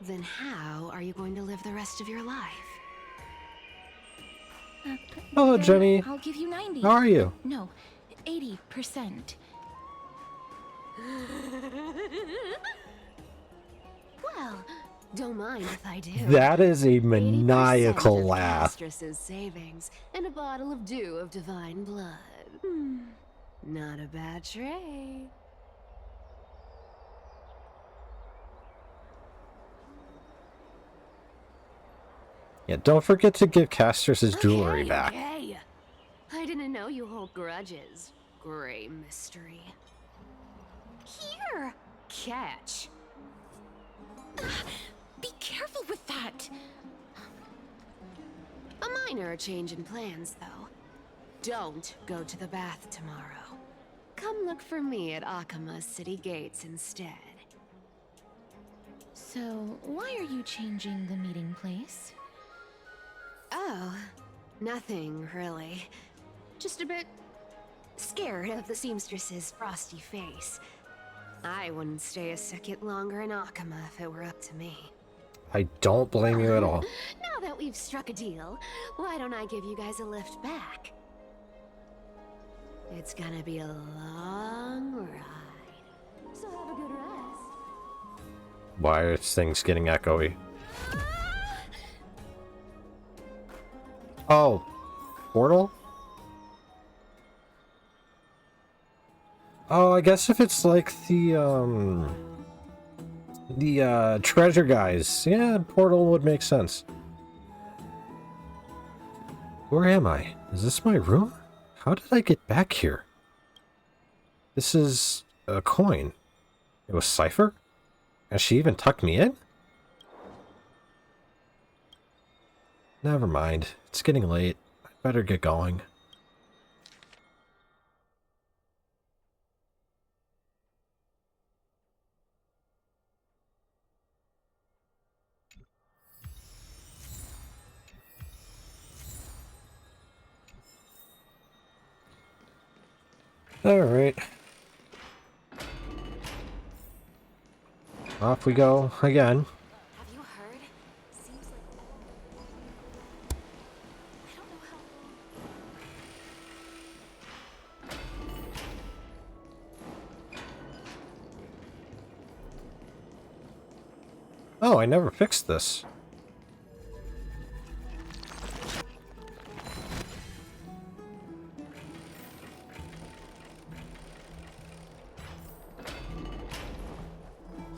Then how are you going to live the rest of your life? Hello, Then Jenny. I'll give you 90. How are you? No, 80%. Well, don't mind if I do. That is a 80% maniacal of laugh. Castris's savings and a bottle of dew of divine blood. Not a bad trade. Yeah, don't forget to give Castris his jewelry Okay, back. okay. I didn't know you hold grudges. Gray mystery. Here! Catch. Be careful with that! A minor change in plans, though. Don't go to the bath tomorrow. Come look for me at Akama's city gates instead. So, why are you changing the meeting place? Oh, nothing really. Just a bit scared of the seamstress's frosty face. I wouldn't stay a second longer in Akama if it were up to me. I don't blame you at all. Now that we've struck a deal, why don't I give you guys a lift back? It's gonna be a long ride. So have a good rest. Why are things getting echoey? Oh, portal? Oh, I guess if it's like the treasure guys. Yeah, portal would make sense. Where am I? Is this my room? How did I get back here? This is a coin. It was Cypher? And she even tucked me in? Never mind. It's getting late. I better get going. Alright. Off we go again. Have you heard? Seems like I don't know how Oh, I never fixed this.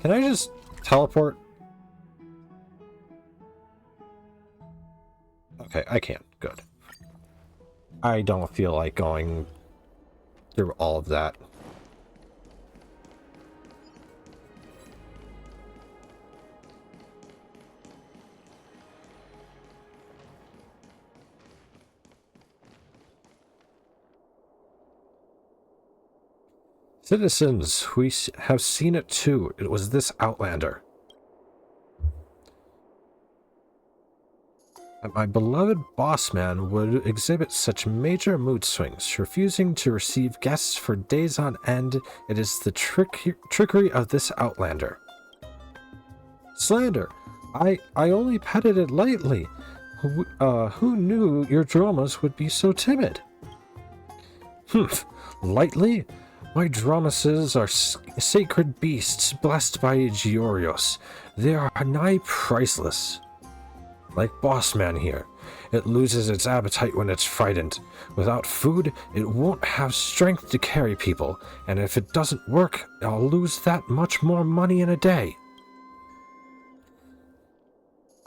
Can I just teleport? Okay, I can. Good. I don't feel like going through all of that. Citizens, we have seen it too. It was this Outlander. My beloved boss man would exhibit such major mood swings, refusing to receive guests for days on end. It is the trickery of this Outlander. Slander! I only petted it lightly. Who knew your dramas would be so timid? Humph! Lightly? My Dromases are sacred beasts blessed by Giorios. They are nigh priceless. Like Bossman here, it loses its appetite when it's frightened. Without food, it won't have strength to carry people, and if it doesn't work, I'll lose that much more money in a day.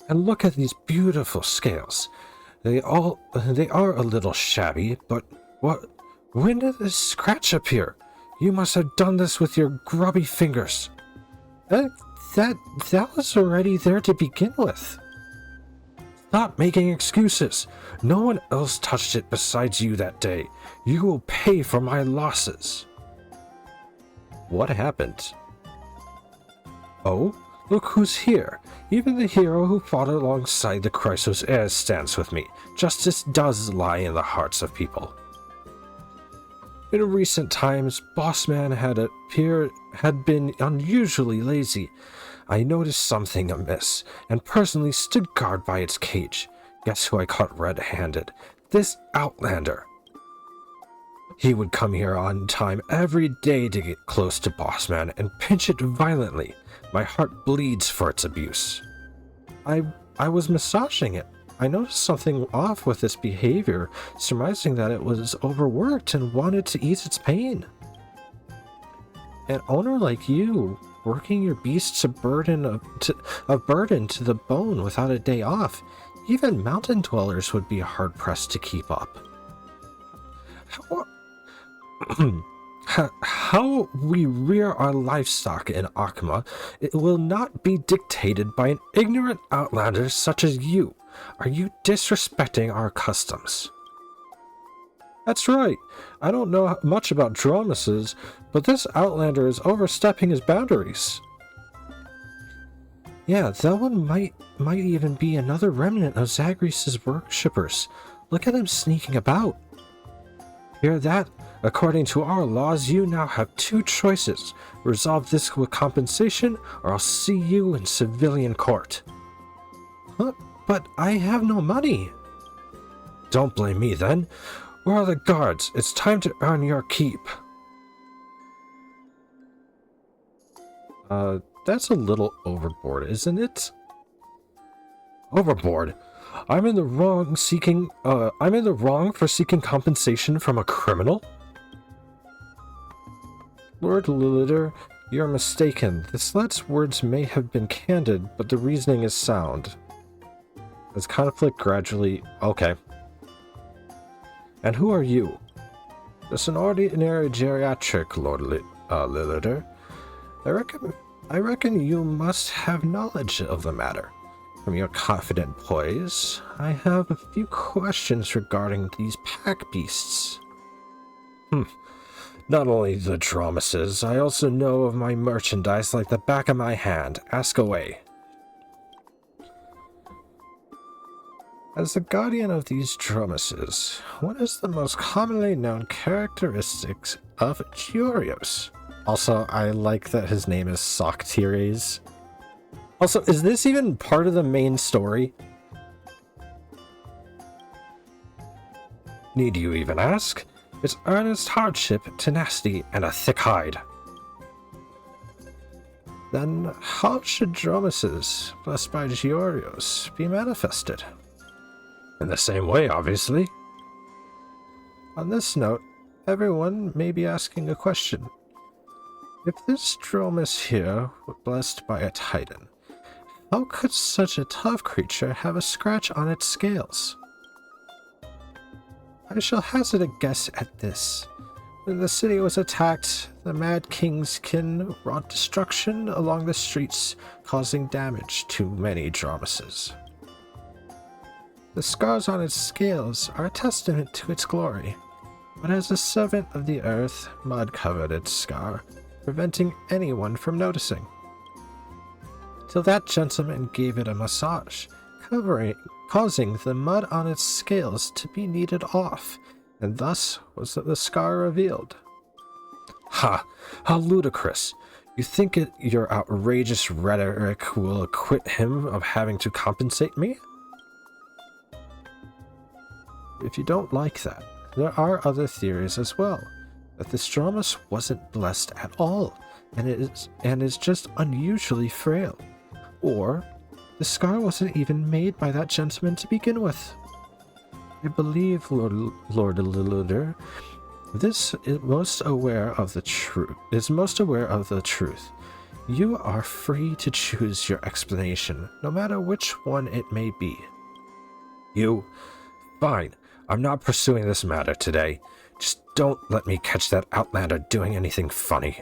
And look at these beautiful scales. They are a little shabby, but when did this scratch appear? You must have done this with your grubby fingers. That was already there to begin with. Stop making excuses. No one else touched it besides you that day. You will pay for my losses. What happened? Oh, look who's here. Even the hero who fought alongside the Chrysos heirs stands with me. Justice does lie in the hearts of people. In recent times, Bossman had been unusually lazy. I noticed something amiss, and personally stood guard by its cage. Guess who I caught red-handed? This Outlander. He would come here on time every day to get close to Bossman and pinch it violently. My heart bleeds for its abuse. I was massaging it. I noticed something off with its behavior, surmising that it was overworked and wanted to ease its pain. An owner like you, working your beasts a burden to the bone without a day off, even mountain dwellers would be hard-pressed to keep up. How we rear our livestock in Akma, it will not be dictated by an ignorant outlander such as you. Are you disrespecting our customs? That's right. I don't know much about Dromases, but this Outlander is overstepping his boundaries. Yeah, that one might even be another remnant of Zagreus' worshippers. Look at him sneaking about. Hear that? According to our laws, you now have two choices. Resolve this with compensation, or I'll see you in civilian court. Huh? But I have no money. Don't blame me then. Where are the guards? It's time to earn your keep. That's a little overboard, isn't it? Overboard? I'm in the wrong for seeking compensation from a criminal? Lord Liliter, you're mistaken. This lad's words may have been candid, but the reasoning is sound. As conflict gradually... Okay. And who are you? Just an ordinary geriatric, Lord Liliter. I reckon you must have knowledge of the matter. From your confident poise, I have a few questions regarding these pack beasts. Not only the Dromuses, I also know of my merchandise like the back of my hand. Ask away. As the guardian of these Dromuses, what is the most commonly known characteristics of Gyurios? Also, I like that his name is Socteres. Also, is this even part of the main story? Need you even ask? It's earnest hardship, tenacity, and a thick hide. Then how should Dromuses, blessed by Gyurios, be manifested? In the same way, obviously. On this note, everyone may be asking a question. If this Dromus here were blessed by a Titan, how could such a tough creature have a scratch on its scales? I shall hazard a guess at this. When the city was attacked, the Mad King's kin wrought destruction along the streets, causing damage to many Dromuses. The scars on its scales are a testament to its glory, but as a servant of the earth, mud covered its scar, preventing anyone from noticing. Till that gentleman gave it a massage, causing the mud on its scales to be kneaded off, and thus was the scar revealed. Ha! How ludicrous! You think your outrageous rhetoric will acquit him of having to compensate me? If you don't like that, there are other theories as well. That this Dromus wasn't blessed at all, and is just unusually frail. Or, the scar wasn't even made by that gentleman to begin with. I believe, Lord Liliter, this is most aware of the truth. You are free to choose your explanation, no matter which one it may be. You... Fine. I'm not pursuing this matter today. Just don't let me catch that Outlander doing anything funny.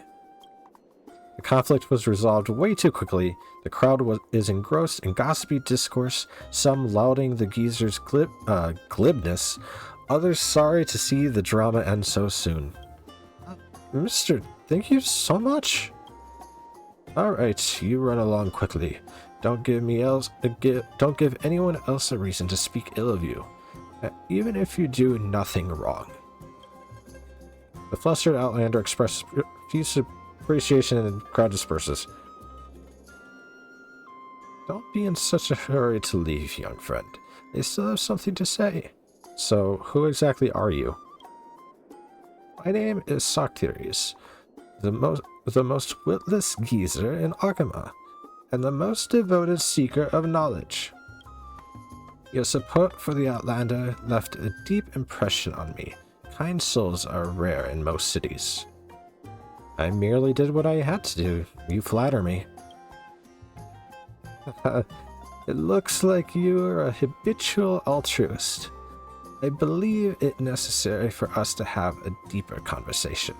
The conflict was resolved way too quickly. The crowd is engrossed in gossipy discourse, some lauding the geezer's glibness, others sorry to see the drama end so soon. Mister, thank you so much. Alright, you run along quickly. Don't give anyone else a reason to speak ill of you, even if you do nothing wrong. The flustered Outlander expresses profuse appreciation and the crowd disperses. Don't be in such a hurry to leave, young friend. They still have something to say. So, who exactly are you? My name is Socteres, the most witless geezer in Arkham, and the most devoted seeker of knowledge. Your support for the Outlander left a deep impression on me. Kind souls are rare in most cities. I merely did what I had to do. You flatter me. It looks like you are a habitual altruist. I believe it necessary for us to have a deeper conversation.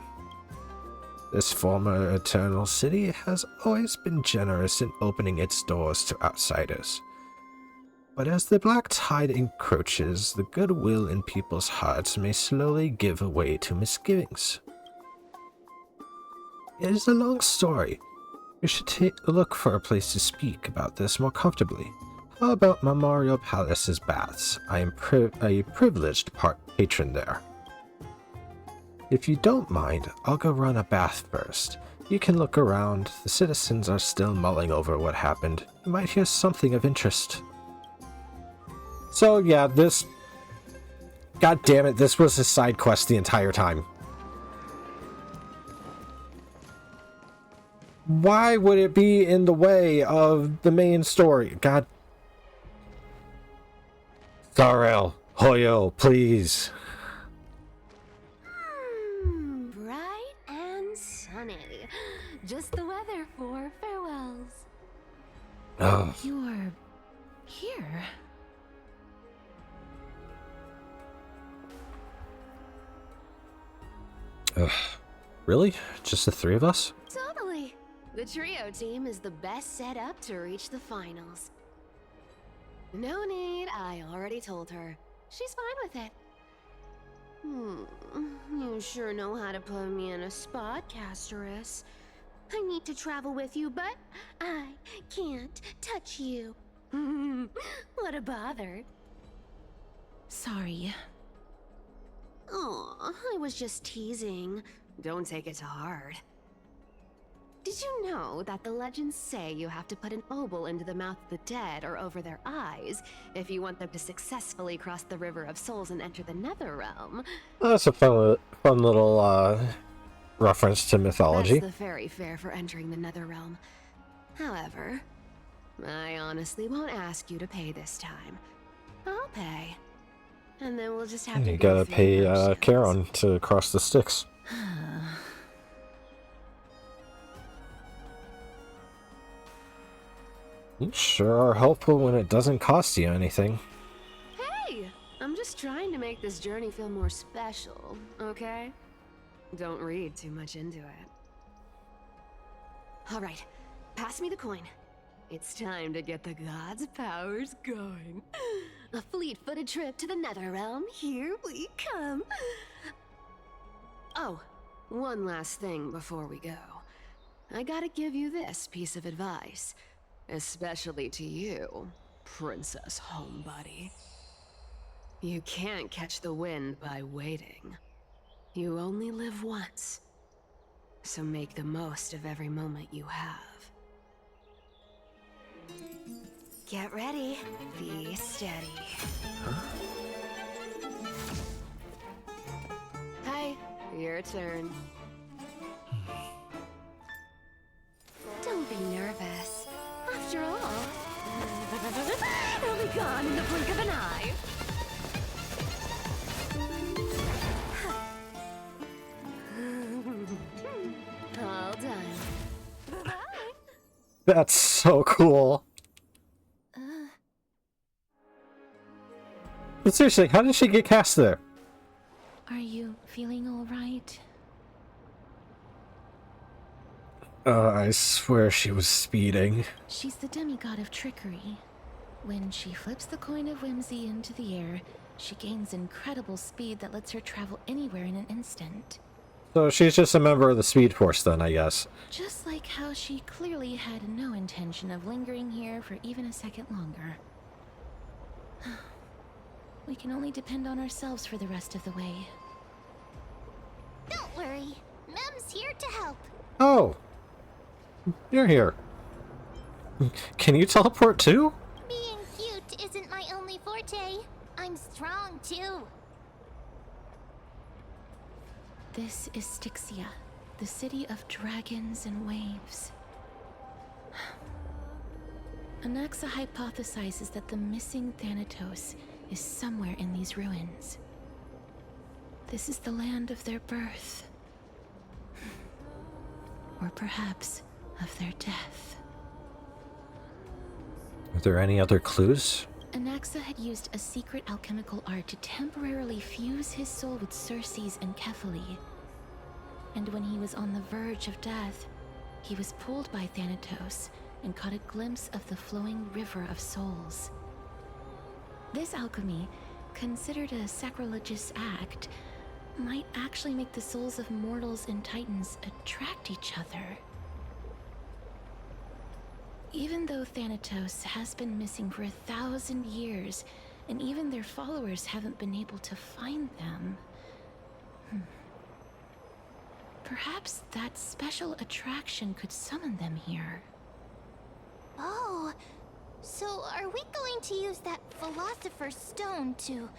This former Eternal City has always been generous in opening its doors to outsiders. But as the black tide encroaches, the goodwill in people's hearts may slowly give way to misgivings. It is a long story. We should look for a place to speak about this more comfortably. How about Memorial Palace's baths? I am a privileged patron there. If you don't mind, I'll go run a bath first. You can look around. The citizens are still mulling over what happened. You might hear something of interest. So yeah, this... God damn it, this was a side quest the entire time. Why would it be in the way of the main story? God. Star Rail, Hoyo, please. Bright and sunny. Just the weather for farewells. Oh. You're here. Really? Just the three of us? Totally. The trio team is the best set up to reach the finals. No need, I already told her. She's fine with it. You sure know how to put me in a spot, Casterus. I need to travel with you, but I can't touch you. What a bother. Sorry. Aw, I was just teasing. Don't take it to heart. Did you know that the legends say you have to put an obol into the mouth of the dead or over their eyes if you want them to successfully cross the River of Souls and enter the Nether Realm? That's a fun little reference to mythology. That's the fairy fare for entering the Nether Realm. However, I honestly won't ask you to pay this time. I'll pay. And then we'll just have to You go gotta through pay the motions. Charon to cross the Styx. You sure are helpful when it doesn't cost you anything. Hey! I'm just trying to make this journey feel more special, okay? Don't read too much into it. Alright, pass me the coin. It's time to get the gods' powers going. A fleet-footed trip to the Netherrealm, here we come. Oh, one last thing before we go. I gotta give you this piece of advice. Especially to you, Princess Homebody. You can't catch the wind by waiting. You only live once. So make the most of every moment you have. Get ready. Be steady. Hi, your turn. Don't be nervous. After all, it'll be gone in the blink of an eye. All done. Bye. That's so cool. But seriously, how did she get cast there? Are you feeling all right? I swear she was speeding. She's the demigod of trickery. When she flips the coin of whimsy into the air, she gains incredible speed that lets her travel anywhere in an instant. So she's just a member of the Speed Force then, I guess. Just like how she clearly had no intention of lingering here for even a second longer. We can only depend on ourselves for the rest of the way. Don't worry. Mem's here to help. Oh. You're here. Can you teleport too? Being cute isn't my only forte. I'm strong too. This is Styxia, the city of dragons and waves. Anaxa hypothesizes that the missing Thanatos is somewhere in these ruins. This is the land of their birth. Or perhaps of their death. Are there any other clues? Anaxa had used a secret alchemical art to temporarily fuse his soul with Circe's and Kephae. And when he was on the verge of death, he was pulled by Thanatos and caught a glimpse of the flowing river of souls. This alchemy, considered a sacrilegious act, might actually make the souls of mortals and titans attract each other. Even though Thanatos has been missing for 1,000 years, and even their followers haven't been able to find them, perhaps that special attraction could summon them here. Oh, So, are we going to use that Philosopher's Stone to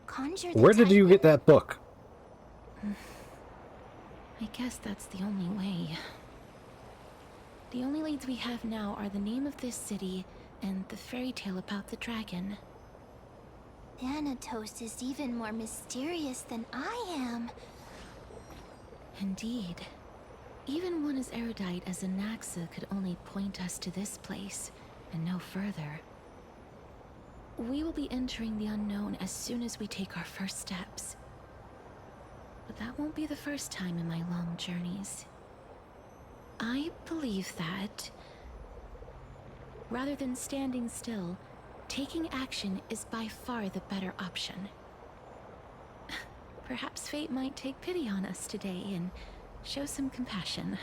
conjure the Where did you Titan? get that book? I guess that's the only way. The only leads we have now are the name of this city and the fairy tale about the dragon. Thanatos is even more mysterious than I am. Indeed. Even one as erudite as Anaxa could only point us to this place, and no further. We will be entering the unknown as soon as we take our first steps. But that won't be the first time in my long journeys. I believe that, rather than standing still, taking action is by far the better option. Perhaps fate might take pity on us today and show some compassion.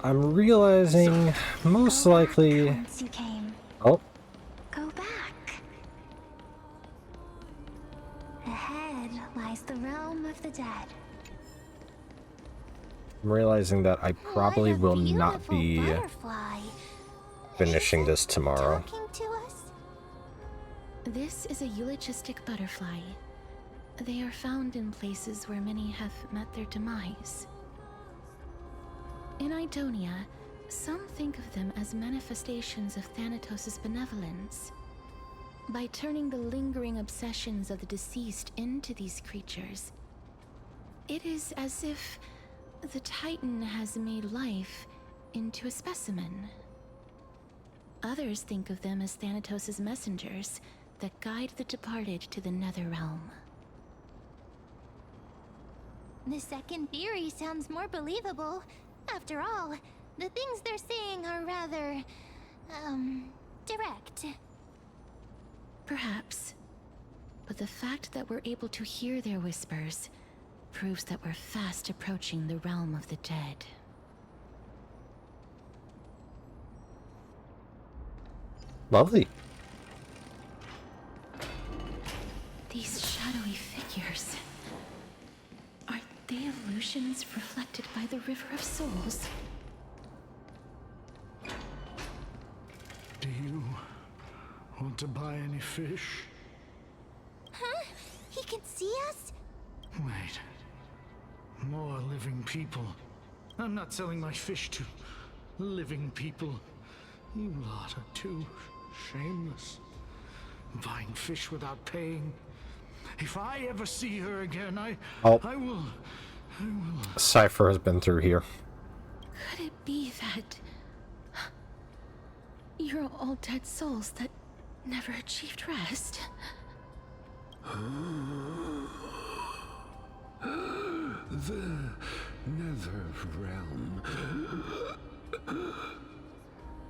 I'm realizing most likely. Once you came, Oh, go back. Ahead lies the realm of the dead. I'm realizing that I probably What a will not beautiful be butterfly. finishing Is it this tomorrow. talking to us? This is a eulogistic butterfly. They are found in places where many have met their demise. In Idonia, some think of them as manifestations of Thanatos' benevolence. By turning the lingering obsessions of the deceased into these creatures, it is as if the Titan has made life into a specimen. Others think of them as Thanatos' messengers that guide the departed to the nether realm. The second theory sounds more believable. After all, the things they're saying are rather, direct. Perhaps. But the fact that we're able to hear their whispers proves that we're fast approaching the realm of the dead. Lovely. These shadowy figures. Are they illusions reflected by the River of Souls? Do you want to buy any fish? Huh? He can see us? Wait. More living people. I'm not selling my fish to living people. You lot are too shameless. Buying fish without paying. If I ever see her again, I will. Cypher has been through here. Could it be that you're all dead souls that never achieved rest? The nether realm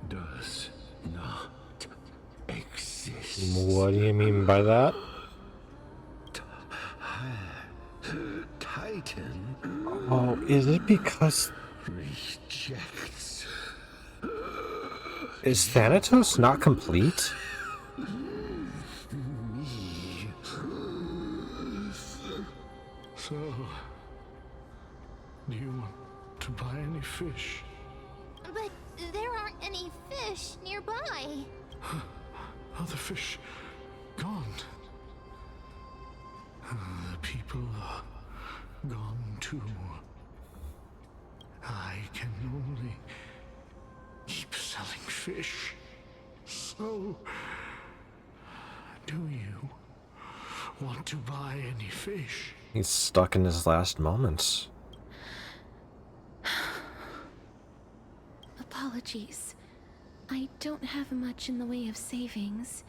does not exist. What do you mean by that? Titan. Oh, is it because rejects? Is Thanatos not complete? Me. So, do you want to buy any fish? But there aren't any fish nearby. Other fish gone. The people are gone too. I can only keep selling fish. So, do you want to buy any fish? He's stuck in his last moments. Apologies. I don't have much in the way of savings,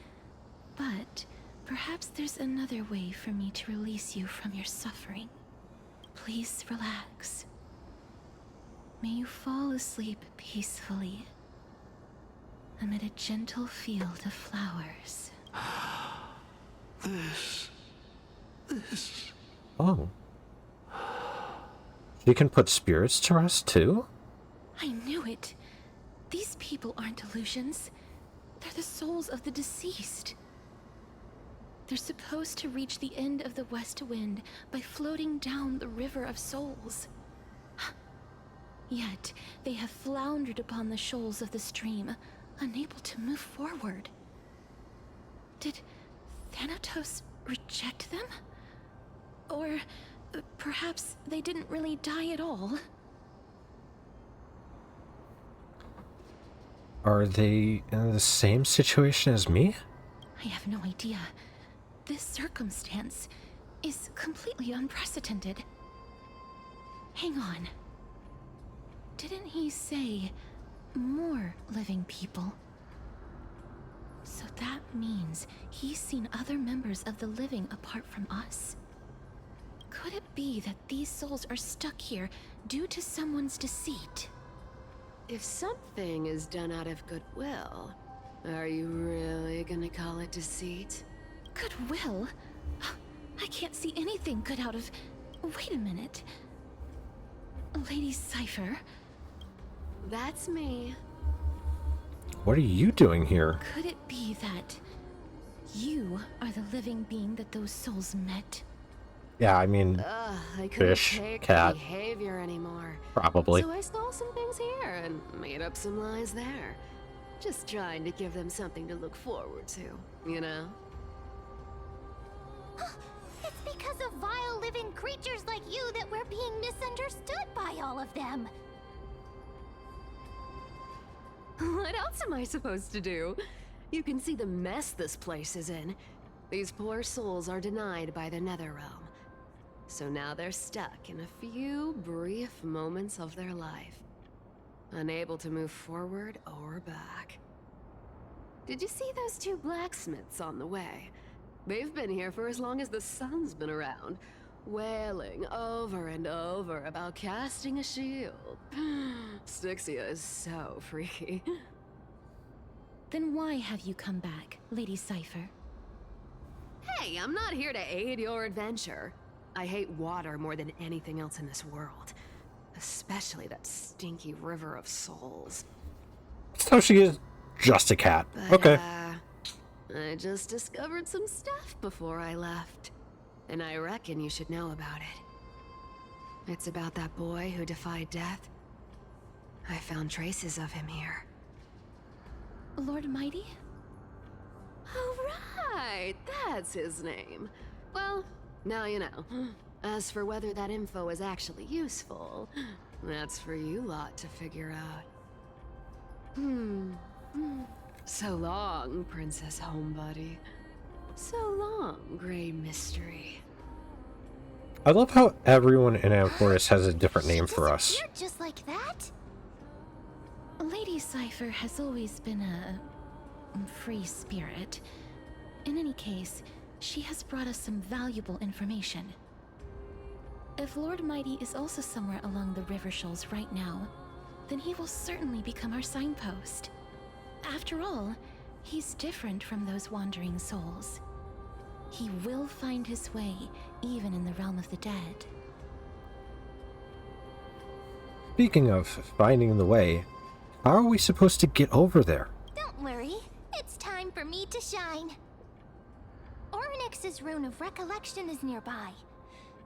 but perhaps there's another way for me to release you from your suffering. Please relax. May you fall asleep peacefully amid a gentle field of flowers. This. Oh. She can put spirits to rest too? I knew it. These people aren't illusions. They're the souls of the deceased. They're supposed to reach the end of the west wind by floating down the river of souls. Yet, they have floundered upon the shoals of the stream, unable to move forward. Did Thanatos reject them? Or perhaps they didn't really die at all? Are they in the same situation as me? I have no idea. This circumstance is completely unprecedented. Hang on. Didn't he say more living people? So that means he's seen other members of the living apart from us. Could it be that these souls are stuck here due to someone's deceit? If something is done out of goodwill, are you really gonna call it deceit? Goodwill? I can't see anything good out of... Wait a minute. Lady Cypher? That's me. What are you doing here? Could it be that you are the living being that those souls met? Yeah, I mean, I couldn't fish, take cat, the behavior anymore. probably. So I stole some things here and made up some lies there. Just trying to give them something to look forward to, you know? It's because of vile living creatures like you that we're being misunderstood by all of them. What else am I supposed to do? You can see the mess this place is in. These poor souls are denied by the Nether Realm. So now they're stuck in a few brief moments of their life. Unable to move forward or back. Did you see those two blacksmiths on the way? They've been here for as long as the sun's been around, wailing over and over about casting a shield. Styxia is so freaky. Then why have you come back, Lady Cypher? Hey, I'm not here to aid your adventure. I hate water more than anything else in this world. Especially that stinky river of souls. So she is just a cat. But, Okay. I just discovered some stuff before I left. And I reckon you should know about it. It's about that boy who defied death. I found traces of him here. Lord Mighty? Oh, right! That's his name. Well, now you know. As for whether that info is actually useful, that's for you lot to figure out. So long, Princess Homebody. So long, Grey Mystery. I love how everyone in Amphoris has a different name for us. You're just like that? Lady Cypher has always been a free spirit. In any case, she has brought us some valuable information. If Lord Mighty is also somewhere along the river shoals right now, then he will certainly become our signpost. After all, he's different from those wandering souls. He will find his way, even in the realm of the dead. Speaking of finding the way, how are we supposed to get over there? Don't worry, it's time for me to shine. Ornyx's Rune of Recollection is nearby.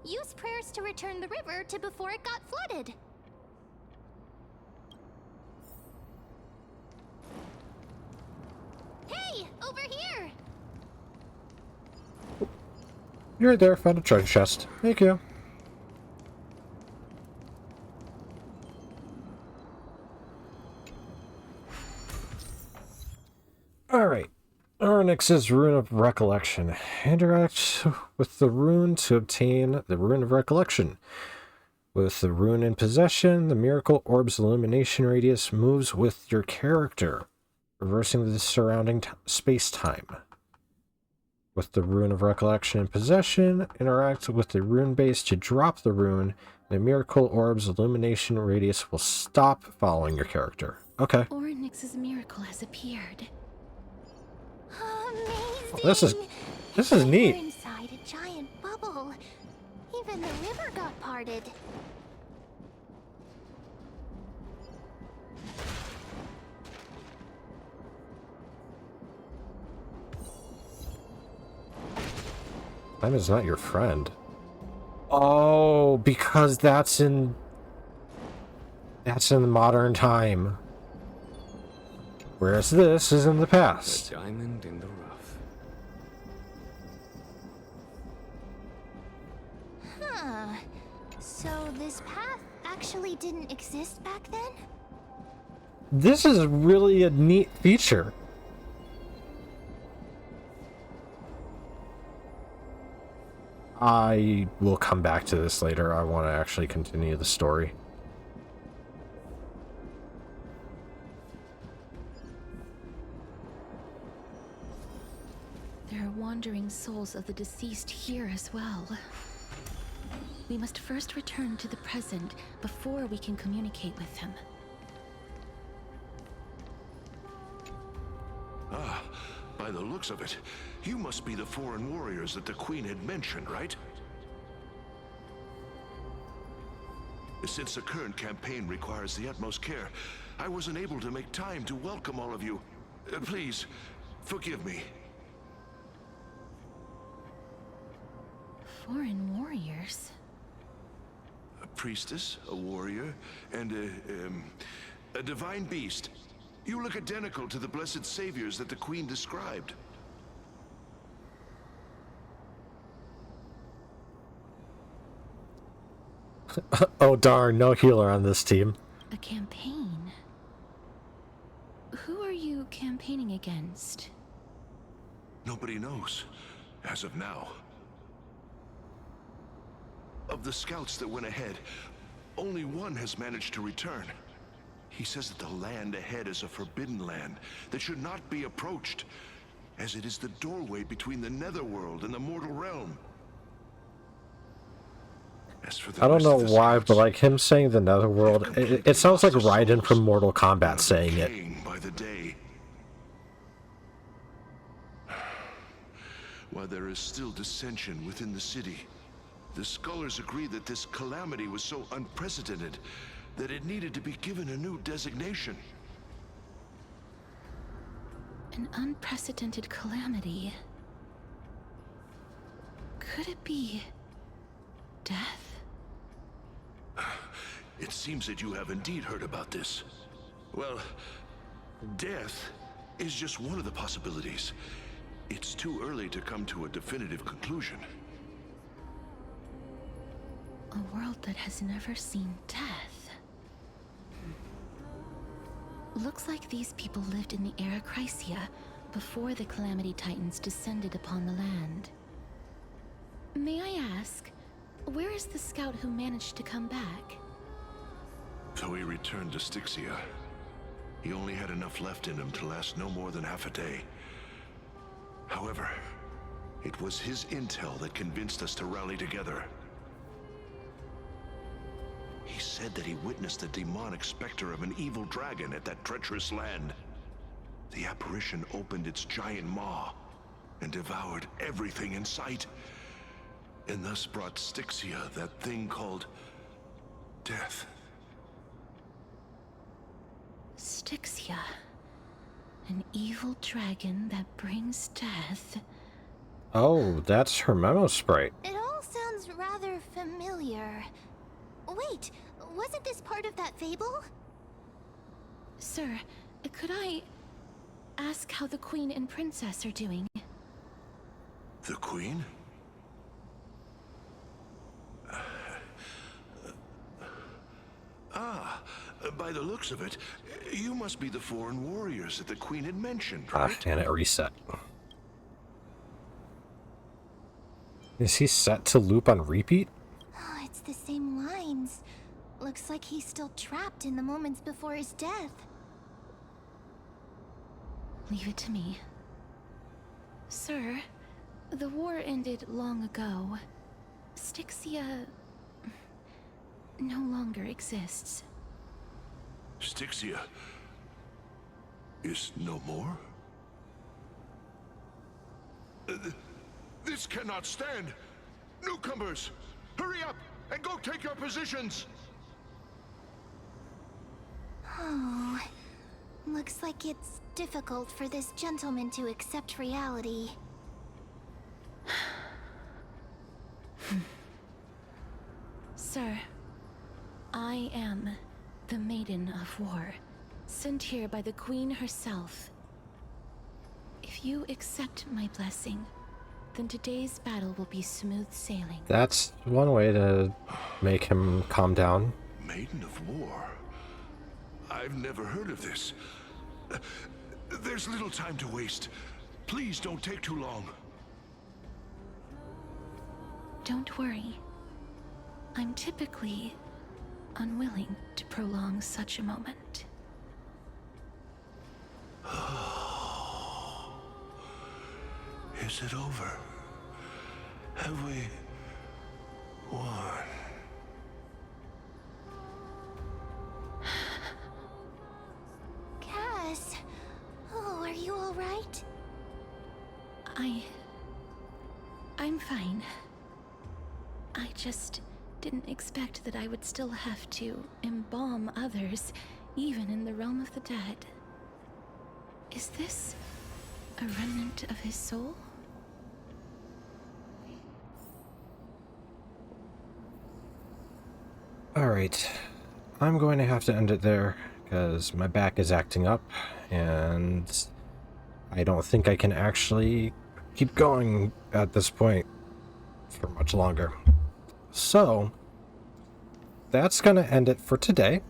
Use prayers to return the river to before it got flooded. Hey, over here! You're right there, found a treasure chest. Thank you. Alright. Ornyx's Rune of Recollection. Interact with the rune to obtain the Rune of Recollection. With the rune in possession, the Miracle Orb's illumination radius moves with your character, reversing the surrounding space-time. With the Rune of Recollection in possession, interact with the rune base to drop the rune. The Miracle Orb's illumination radius will stop following your character. Okay. Oryx's miracle has appeared. Amazing! This is neat. We're inside a giant bubble. Even the river got parted. Time is not your friend. Oh, because that's in modern time. Whereas this is in the past. The diamond in the rough. Huh. So this path actually didn't exist back then? This is really a neat feature. I will come back to this later. I want to actually continue the story. There are wandering souls of the deceased here as well. We must first return to the present before we can communicate with them. Ah, by the looks of it, you must be the foreign warriors that the Queen had mentioned, right? Since the current campaign requires the utmost care, I wasn't able to make time to welcome all of you. Please, forgive me. Foreign warriors? A priestess, a warrior, and a divine beast. You look identical to the blessed saviors that the Queen described. Oh darn, no healer on this team. A campaign? Who are you campaigning against? Nobody knows, as of now. Of the scouts that went ahead, only one has managed to return. He says that the land ahead is a forbidden land that should not be approached, as it is the doorway between the netherworld and the mortal realm. As for the I don't rest know of the why, scouts, but like him saying the netherworld, it sounds like Raiden from Mortal Kombat saying it. decaying by the day. While there is still dissension within the city, the scholars agree that this calamity was so unprecedented that it needed to be given a new designation. An unprecedented calamity. Could it be death? It seems that you have indeed heard about this. Well, death is just one of the possibilities. It's too early to come to a definitive conclusion. A world that has never seen death. Looks like these people lived in the era Chrysia before the Calamity Titans descended upon the land. May I ask, where is the scout who managed to come back? So he returned to Styxia. He only had enough left in him to last no more than half a day. However, it was his intel that convinced us to rally together. He said that he witnessed the demonic specter of an evil dragon at that treacherous land. The apparition opened its giant maw and devoured everything in sight, and thus brought Styxia that thing called death. Styxia. An evil dragon that brings death. Oh, that's her memo sprite. It all sounds rather familiar. Wait, wasn't this part of that fable? Sir, could I ask how the Queen and Princess are doing? The Queen? By the looks of it, you must be the foreign warriors that the Queen had mentioned, right? And it reset. Is he set to loop on repeat? Oh, it's the same lines. Looks like he's still trapped in the moments before his death. Leave it to me. Sir, The war ended long ago. Styxia no longer exists. Styxia is no more? This cannot stand! Newcomers, hurry up and go take your positions! Oh, looks like it's difficult for this gentleman to accept reality. Sir, I am the Maiden of War, sent here by the Queen herself. If you accept my blessing, then today's battle will be smooth sailing. That's one way to make him calm down. Maiden of War? I've never heard of this. There's little time to waste. Please don't take too long. Don't worry. I'm typically unwilling to prolong such a moment. Is it over? Have we won? Cass! Oh, are you alright? I'm fine. I just didn't expect that I would still have to embalm others, even in the realm of the dead. Is this a remnant of his soul? Alright, I'm going to have to end it there, because my back is acting up, and I don't think I can actually keep going at this point for much longer. So, that's going to end it for today.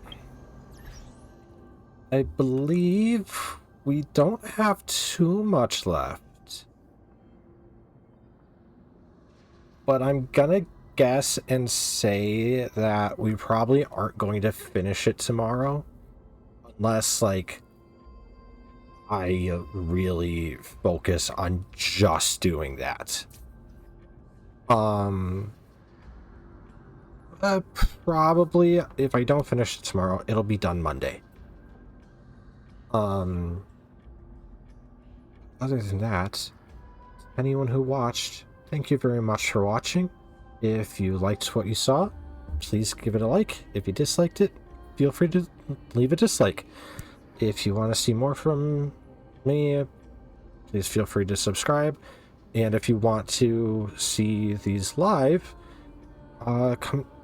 I believe we don't have too much left. But I'm gonna guess and say that we probably aren't going to finish it tomorrow. Unless, like, I really focus on just doing that. Probably, if I don't finish it tomorrow, it'll be done Monday. Other than that, anyone who watched, thank you very much for watching. If you liked what you saw, please give it a like. If you disliked it, feel free to leave a dislike. If you want to see more from me, please feel free to subscribe. And if you want to see these live,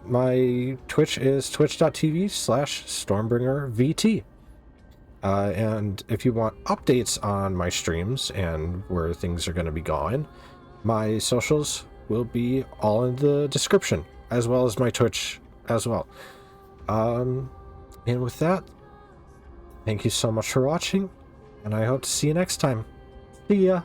my Twitch is twitch.tv/StormbringerVT. And if you want updates on my streams and where things are going to be going, my socials will be all in the description, as well as my Twitch as well. And with that, thank you so much for watching, and I hope to see you next time. See ya!